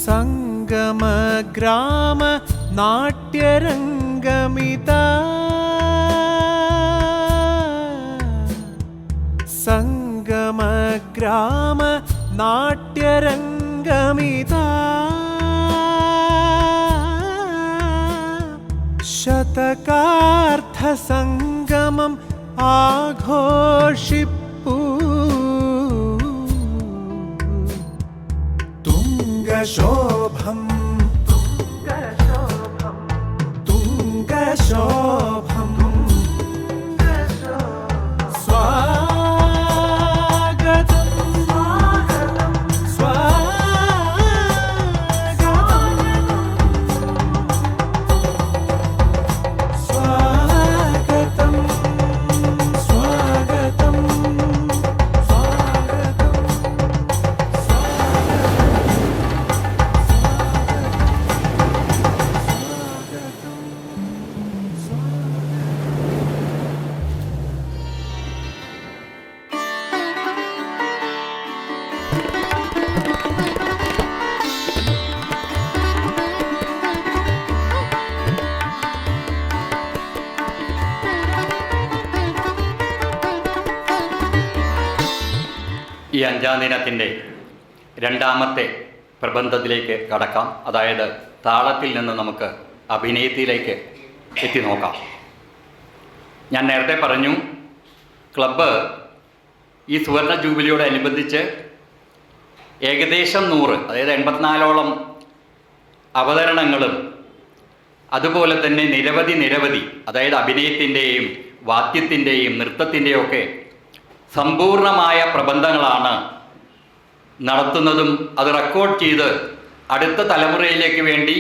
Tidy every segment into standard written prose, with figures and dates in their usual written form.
സംഗമ ഗ്രാമ നാട്യരംഗമിതാ സംഗമ ഗ്രാമ നാട്യരംഗമിതാ ശതകാർത്ഥ സംഗമം ആഘോഷിപ്പൂ തുംഗശോഭം തുംഗശോഭം സ്വാഗതം സ്വാഗതം സ്വാഗതം ഈ അഞ്ചാം ദിനത്തിൻ്റെ രണ്ടാമത്തെ പ്രബന്ധത്തിലേക്ക് കടക്കാം. അതായത് താളത്തിൽ നിന്ന് നമുക്ക് അഭിനയത്തിലേക്ക് എത്തി നോക്കാം. ഞാൻ നേരത്തെ പറഞ്ഞു, ക്ലബ്ബ് ഈ സുവർണ ജൂബിലിയോടനുബന്ധിച്ച് ഏകദേശം 100, അതായത് 84ഓളം അവതരണങ്ങളും അതുപോലെ തന്നെ നിരവധി അതായത് അഭിനയത്തിൻ്റെയും വാദ്യത്തിൻ്റെയും നൃത്തത്തിൻ്റെയും ഒക്കെ സമ്പൂർണമായ പ്രബന്ധങ്ങളാണ് നടത്തുന്നതും അത് റെക്കോർഡ് ചെയ്ത് അടുത്ത തലമുറയിലേക്ക് വേണ്ടി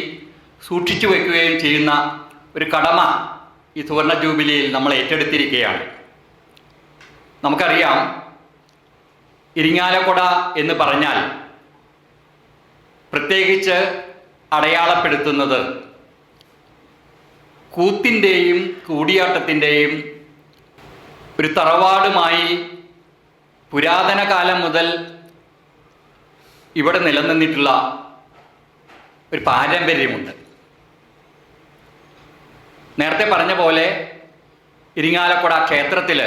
സൂക്ഷിച്ചു വയ്ക്കുകയും ചെയ്യുന്ന ഒരു കടമ ഈ സുവർണ ജൂബിലിയിൽ നമ്മൾ ഏറ്റെടുത്തിരിക്കുകയാണ്. നമുക്കറിയാം, ഇരിങ്ങാലക്കുട എന്ന് പറഞ്ഞാൽ പ്രത്യേകിച്ച് അടയാളപ്പെടുത്തുന്നത് കൂത്തിൻ്റെയും കൂടിയാട്ടത്തിൻ്റെയും ഒരു തറവാടുമായി പുരാതന കാലം മുതൽ ഇവിടെ നിലനിന്നിട്ടുള്ള ഒരു പാരമ്പര്യമുണ്ട്. നേരത്തെ പറഞ്ഞ പോലെ ഇരിങ്ങാലക്കുട ക്ഷേത്രത്തിൽ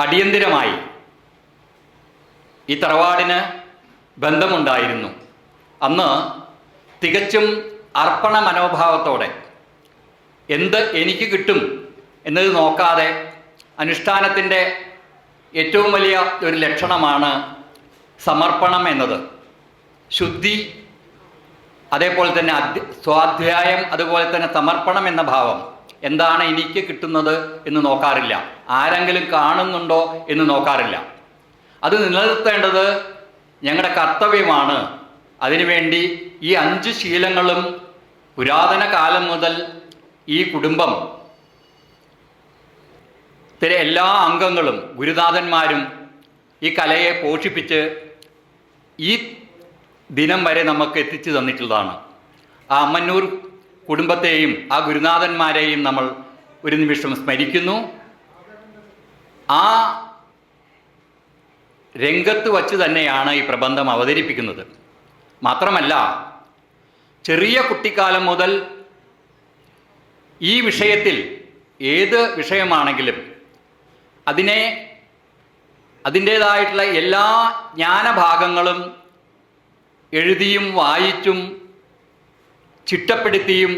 അടിയന്തിരമായി ഈ തറവാടിന് ബന്ധമുണ്ടായിരുന്നു. അന്ന് തികച്ചും അർപ്പണ മനോഭാവത്തോടെ എന്ത് എനിക്ക് കിട്ടും എന്നത് നോക്കാതെ അനുഷ്ഠാനത്തിൻ്റെ ഏറ്റവും വലിയ ഒരു ലക്ഷണമാണ് സമർപ്പണം എന്നത്. ശുദ്ധി, അതേപോലെ തന്നെ സ്വാധ്യായം, അതുപോലെ തന്നെ സമർപ്പണം എന്ന ഭാവം. എന്താണ് എനിക്ക് കിട്ടുന്നത് എന്ന് നോക്കാറില്ല, ആരെങ്കിലും കാണുന്നുണ്ടോ എന്ന് നോക്കാറില്ല. അത് നിലനിർത്തേണ്ടത് ഞങ്ങളുടെ കർത്തവ്യമാണ്. അതിനുവേണ്ടി ഈ 5 ശീലങ്ങളും പുരാതന കാലം മുതൽ ഈ കുടുംബം എല്ലാ അംഗങ്ങളും ഗുരുനാഥന്മാരും ഈ കലയെ പോഷിപ്പിച്ച് ഈ ദിനം വരെ നമുക്ക് എത്തിച്ചു തന്നിട്ടുള്ളതാണ്. ആ അമ്മന്നൂർ കുടുംബത്തെയും ആ ഗുരുനാഥന്മാരെയും നമ്മൾ ഒരു നിമിഷം സ്മരിക്കുന്നു. ആ രംഗത്ത് വച്ച് തന്നെയാണ് ഈ പ്രബന്ധം അവതരിപ്പിക്കുന്നത്. മാത്രമല്ല, ചെറിയ കുട്ടിക്കാലം മുതൽ ഈ വിഷയത്തിൽ, ഏത് വിഷയമാണെങ്കിലും അതിൻ്റേതായിട്ടുള്ള എല്ലാ ജ്ഞാനഭാഗങ്ങളും എഴുതിയും വായിച്ചും ചിട്ടപ്പെടുത്തിയും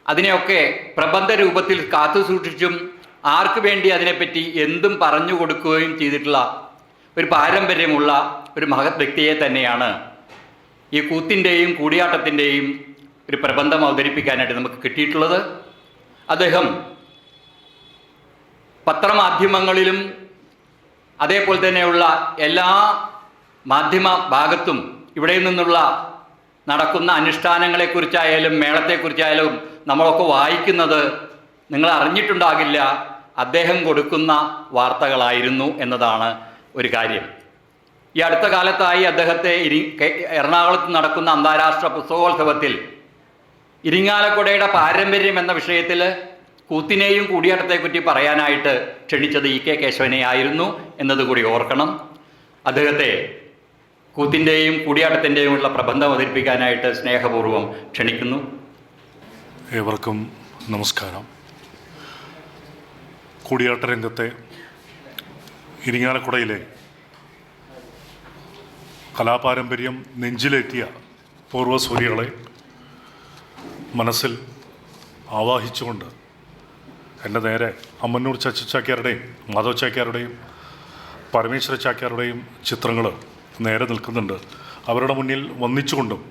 അതിനെയൊക്കെ പ്രബന്ധ രൂപത്തിൽ കാത്തു സൂക്ഷിച്ചും ആർക്ക് വേണ്ടി അതിനെപ്പറ്റി എന്തും പറഞ്ഞു കൊടുക്കുകയും ചെയ്തിട്ടുള്ള ഒരു പാരമ്പര്യമുള്ള ഒരു മഹത് വ്യക്തിയെ തന്നെയാണ് ഈ കൂത്തിൻ്റെയും കൂടിയാട്ടത്തിൻ്റെയും ഒരു പ്രബന്ധം അവതരിപ്പിക്കാനായിട്ട് നമുക്ക് കിട്ടിയിട്ടുള്ളത്. അദ്ദേഹം പത്രമാധ്യമങ്ങളിലും അതേപോലെ തന്നെയുള്ള എല്ലാ മാധ്യമ ഭാഗത്തും ഇവിടെ നിന്നുള്ള നടക്കുന്ന അനുഷ്ഠാനങ്ങളെക്കുറിച്ചായാലും മേളത്തെക്കുറിച്ചായാലും നമ്മളൊക്കെ വായിക്കുന്നത് നിങ്ങൾ അറിഞ്ഞിട്ടുണ്ടാകില്ല, അദ്ദേഹം കൊടുക്കുന്ന വാർത്തകളായിരുന്നു എന്നതാണ് ഒരു കാര്യം. ഈ അടുത്ത കാലത്തായി അദ്ദേഹത്തെ എറണാകുളത്ത് നടക്കുന്ന അന്താരാഷ്ട്ര പുസ്തകോത്സവത്തിൽ ഇരിങ്ങാലക്കുടയുടെ പാരമ്പര്യം എന്ന വിഷയത്തിൽ കൂത്തിനെയും കൂടിയാട്ടത്തെപ്പറ്റി പറയാനായിട്ട് ക്ഷണിച്ചത് ഇ കെ കേശവനെ ആയിരുന്നു എന്നതുകൂടി ഓർക്കണം. അദ്ദേഹത്തെ കൂത്തിൻ്റെയും കൂടിയാട്ടത്തിൻ്റെയും ഉള്ള പ്രബന്ധം അവതരിപ്പിക്കാനായിട്ട് സ്നേഹപൂർവ്വം ക്ഷണിക്കുന്നു. ഏവർക്കും നമസ്കാരം. കൂടിയാട്ട രംഗത്തെ ഇരിങ്ങാലക്കുടയിലെ കലാപാരമ്പര്യം നെഞ്ചിലേറ്റിയ പൂർവ്വസൂരികളെ മനസ്സിൽ ആവാഹിച്ചുകൊണ്ട് എൻ്റെ നേരെ അമ്മന്നൂർ ചാക്യാരുടെയും മാധവ ചാക്യാരുടെയും പരമേശ്വര ചാക്യാരുടെയും ചിത്രങ്ങൾ നേരെ നിൽക്കുന്നുണ്ട്. അവരുടെ മുന്നിൽ വന്നിച്ചുകൊണ്ടും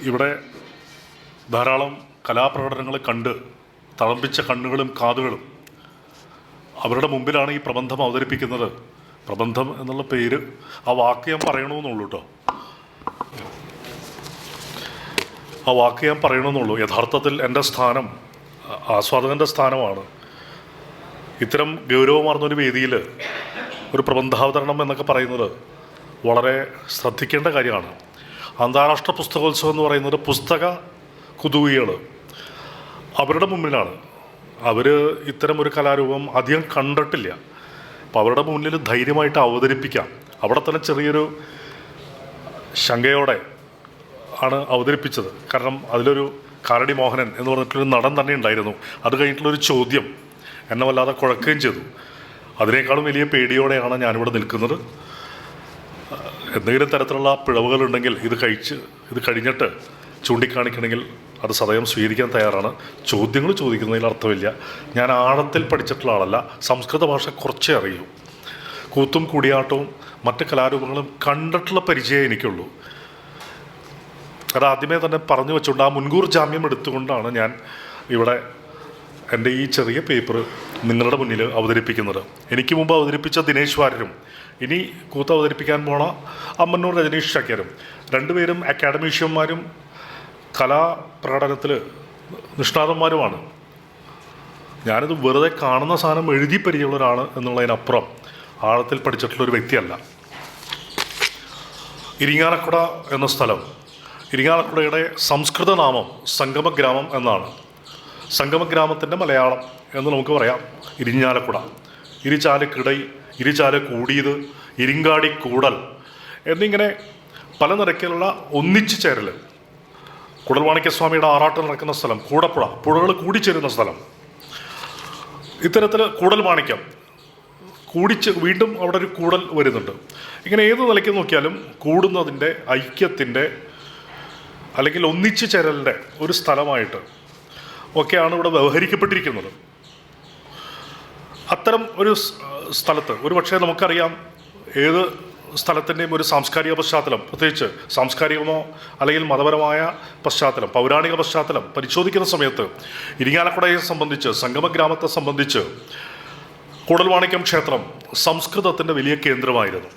ഇവിടെ ധാരാളം കലാപ്രകടനങ്ങൾ കണ്ട് തളമ്പിച്ച കണ്ണുകളും കാതുകളും അവരുടെ മുമ്പിലാണ് ഈ പ്രബന്ധം അവതരിപ്പിക്കുന്നത്. പ്രബന്ധം എന്നുള്ള പേര്, ആ വാക്ക് ഞാൻ പറയണമെന്നുള്ളൂ കേട്ടോ, ആ വാക്ക് ഞാൻ പറയണമെന്നുള്ളൂ. യഥാർത്ഥത്തിൽ എൻ്റെ സ്ഥാനം ആസ്വാദകൻ്റെ സ്ഥാനമാണ്. ഇത്തരം ഗൗരവമാർന്നൊരു വേദിയിൽ ഒരു പ്രബന്ധാവതരണം എന്നൊക്കെ പറയുന്നത് വളരെ ശ്രദ്ധിക്കേണ്ട കാര്യമാണ്. അന്താരാഷ്ട്ര പുസ്തകോത്സവം എന്ന് പറയുന്നത് പുസ്തക കുതുകികൾ അവരുടെ മുമ്പിലാണ്. അവർ ഇത്തരം ഒരു കലാരൂപം അധികം കണ്ടിട്ടില്ല. അപ്പോൾ അവരുടെ മുന്നിൽ ധൈര്യമായിട്ട് അവതരിപ്പിക്കാം. അവിടെ തന്നെ ചെറിയൊരു ശങ്കയോടെ ആണ് അവതരിപ്പിച്ചത്. കാരണം അതിലൊരു കാലടി മോഹനൻ എന്ന് പറഞ്ഞിട്ടൊരു നടൻ തന്നെ ഉണ്ടായിരുന്നു. അത് കഴിഞ്ഞിട്ടുള്ളൊരു ചോദ്യം എന്നെ വല്ലാതെ കുഴക്കുകയും ചെയ്തു. അതിനേക്കാളും വലിയ പേടിയോടെയാണ് ഞാനിവിടെ നിൽക്കുന്നത്. എന്തെങ്കിലും തരത്തിലുള്ള പിഴവുകളുണ്ടെങ്കിൽ ഇത് കഴിഞ്ഞിട്ട് ചൂണ്ടിക്കാണിക്കണമെങ്കിൽ അത് സദയം സ്വീകരിക്കാൻ തയ്യാറാണ്. ചോദ്യങ്ങൾ ചോദിക്കുന്നതിൽ അർത്ഥമില്ല. ഞാൻ ആഴത്തിൽ പഠിച്ചിട്ടുള്ള ആളല്ല. സംസ്കൃത ഭാഷ കുറച്ചേ അറിയൂ. കൂത്തും കൂടിയാട്ടവും മറ്റ് കലാരൂപങ്ങളും കണ്ടിട്ടുള്ള പരിചയം എനിക്കുള്ളൂ. അത് ആദ്യമേ തന്നെ പറഞ്ഞു വെച്ചുകൊണ്ട് ആ മുൻകൂർ ജാമ്യം എടുത്തുകൊണ്ടാണ് ഞാൻ ഇവിടെ എൻ്റെ ഈ ചെറിയ പേപ്പർ നിങ്ങളുടെ മുന്നിൽ അവതരിപ്പിക്കുന്നത്. എനിക്ക് മുമ്പ് അവതരിപ്പിച്ച ദിനേശ് വാര്യരും ഇനി കൂത്ത് അവതരിപ്പിക്കാൻ പോണ അമ്മന്നൂർ രജനീഷ് ചാക്യാരും രണ്ടുപേരും അക്കാഡമീഷ്യന്മാരും കലാപ്രകടനത്തിൽ നിഷ്ണാതന്മാരുമാണ്. ഞാനിത് വെറുതെ കാണുന്ന സാധനം എഴുതി പരിചയമുള്ള ഒരാൾ എന്നുള്ളതിനപ്പുറം ആഴത്തിൽ പഠിച്ചിട്ടുള്ളൊരു വ്യക്തിയല്ല. ഇരിങ്ങാലക്കുട എന്ന സ്ഥലം, ഇരിങ്ങാലക്കുടയുടെ സംസ്കൃത നാമം സംഗമഗ്രാമം എന്നാണ്. സംഗമഗ്രാമത്തിൻ്റെ മലയാളം എന്ന് നമുക്ക് പറയാം ഇരിഞ്ഞാലക്കുട. ഇരിച്ചാല് കിടൈ, ഇരിച്ചാല് കൂടിയത്, ഇരിങ്കാടി കൂടൽ എന്നിങ്ങനെ പല നിരക്കിലുള്ള ഒന്നിച്ചു ചേരൽ. കുടൽമാണിക്യസ്വാമിയുടെ ആറാട്ട് നടക്കുന്ന സ്ഥലം കൂടപ്പുഴ, പുഴകൾ കൂടിച്ചേരുന്ന സ്ഥലം. ഇത്തരത്തിൽ കൂടൽ മാണിക്യം വീണ്ടും അവിടെ ഒരു കൂടൽ വരുന്നുണ്ട്. ഇങ്ങനെ ഏത് നിലയ്ക്ക് നോക്കിയാലും കൂടുന്നതിൻ്റെ, ഐക്യത്തിൻ്റെ അല്ലെങ്കിൽ ഒന്നിച്ചു ചേരലിൻ്റെ ഒരു സ്ഥലമായിട്ട് ഒക്കെയാണ് ഇവിടെ വ്യവഹരിക്കപ്പെട്ടിരിക്കുന്നത്. അത്തരം ഒരു സ്ഥലത്ത് ഒരു പക്ഷേ നമുക്കറിയാം ഏത് സ്ഥലത്തിൻ്റെയും ഒരു സാംസ്കാരിക പശ്ചാത്തലം, പ്രത്യേകിച്ച് സാംസ്കാരികമോ അല്ലെങ്കിൽ മതപരമായ പശ്ചാത്തലം, പൗരാണിക പശ്ചാത്തലം പരിശോധിക്കുന്ന സമയത്ത് ഇരിങ്ങാലക്കുടയെ സംബന്ധിച്ച്, സംഗമഗ്രാമത്തെ സംബന്ധിച്ച് കൂടൽമാണിക്യം ക്ഷേത്രം സംസ്കൃതത്തിൻ്റെ വലിയ കേന്ദ്രമായിരുന്നു.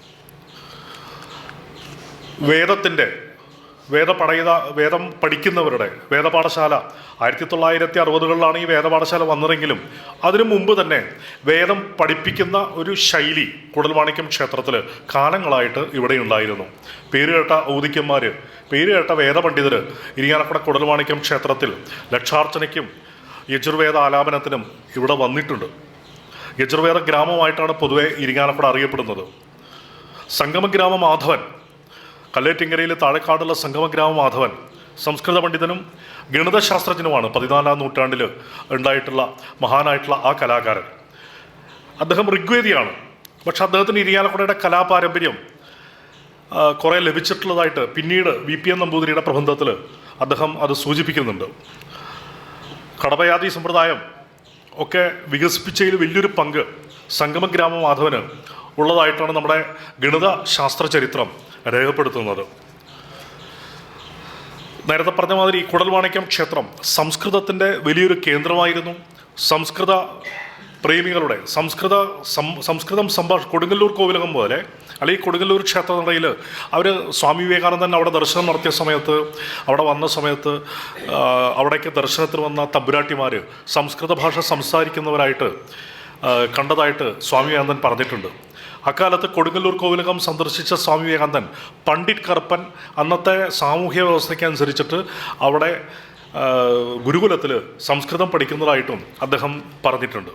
വേദം പഠിക്കുന്നവരുടെ വേദപാഠശാല 1960കളിലാണ് ഈ വേദപാഠശാല വന്നതെങ്കിലും അതിനു മുമ്പ് തന്നെ വേദം പഠിപ്പിക്കുന്ന ഒരു ശൈലി കൂടൽമാണിക്യം ക്ഷേത്രത്തിൽ കാലങ്ങളായിട്ട് ഇവിടെ ഉണ്ടായിരുന്നു. പേരുകേട്ട ഔദിക്യന്മാർ, പേരുകേട്ട വേദപണ്ഡിതർ ഇരിങ്ങാലക്കുട കൂടൽമാണിക്യം ക്ഷേത്രത്തിൽ ലക്ഷാർച്ചനയ്ക്കും യജുർവേദ ആലാപനത്തിനും ഇവിടെ വന്നിട്ടുണ്ട്. യജുർവേദ ഗ്രാമമായിട്ടാണ് പൊതുവെ ഇരിങ്ങാലക്കുട അറിയപ്പെടുന്നത്. സംഗമഗ്രാമ മാധവൻ, കല്ലേറ്റിങ്കരയിലെ താഴെക്കാടുള്ള സംഗമഗ്രാമ മാധവൻ സംസ്കൃത പണ്ഡിതനും ഗണിതശാസ്ത്രജ്ഞനുമാണ്. 14ാം നൂറ്റാണ്ടിൽ ഉണ്ടായിട്ടുള്ള മഹാനായിട്ടുള്ള ആ കലാകാരൻ. അദ്ദേഹം ഋഗ്വേദിയാണ്. പക്ഷെ അദ്ദേഹത്തിന് ഇരിങ്ങാലക്കുടയുടെ കലാപാരമ്പര്യം കുറേ ലഭിച്ചിട്ടുള്ളതായിട്ട് പിന്നീട് VPN നമ്പൂതിരിയുടെ പ്രബന്ധത്തിൽ അദ്ദേഹം അത് സൂചിപ്പിക്കുന്നുണ്ട്. കടപയാതി സമ്പ്രദായം ഒക്കെ വികസിപ്പിച്ചതിൽ വലിയൊരു പങ്ക് സംഗമഗ്രാമ മാധവന് ഉള്ളതായിട്ടാണ് നമ്മുടെ ഗണിത ശാസ്ത്ര ചരിത്രം രേഖപ്പെടുത്തുന്നത്. നേരത്തെ പറഞ്ഞ മാതിരി കൂടൽമാണിക്യം ക്ഷേത്രം സംസ്കൃതത്തിൻ്റെ വലിയൊരു കേന്ദ്രമായിരുന്നു. സംസ്കൃത പ്രേമികളുടെ സംസ്കൃതം കൊടുങ്ങല്ലൂർ കോവിലകം പോലെ, അല്ലെങ്കിൽ കൊടുങ്ങല്ലൂർ ക്ഷേത്രനടയിൽ അവർ സ്വാമി വിവേകാനന്ദൻ അവിടെ ദർശനം നടത്തിയ സമയത്ത്, അവിടെ വന്ന സമയത്ത് അവിടേക്ക് ദർശനത്തിന് വന്ന തമ്പുരാട്ടിമാർ സംസ്കൃത ഭാഷ സംസാരിക്കുന്നവരായിട്ട് കണ്ടതായിട്ട് സ്വാമി വിവേകാനന്ദൻ പറഞ്ഞിട്ടുണ്ട്. അക്കാലത്ത് കൊടുങ്ങല്ലൂർ കോവിലകം സന്ദർശിച്ച സ്വാമി വിവേകാനന്ദൻ പണ്ഡിറ്റ് കറുപ്പൻ അന്നത്തെ സാമൂഹ്യ വ്യവസ്ഥയ്ക്ക് അനുസരിച്ചിട്ട് അവിടെ ഗുരുകുലത്തിൽ സംസ്കൃതം പഠിക്കുന്നതായിട്ടും അദ്ദേഹം പറഞ്ഞിട്ടുണ്ട്.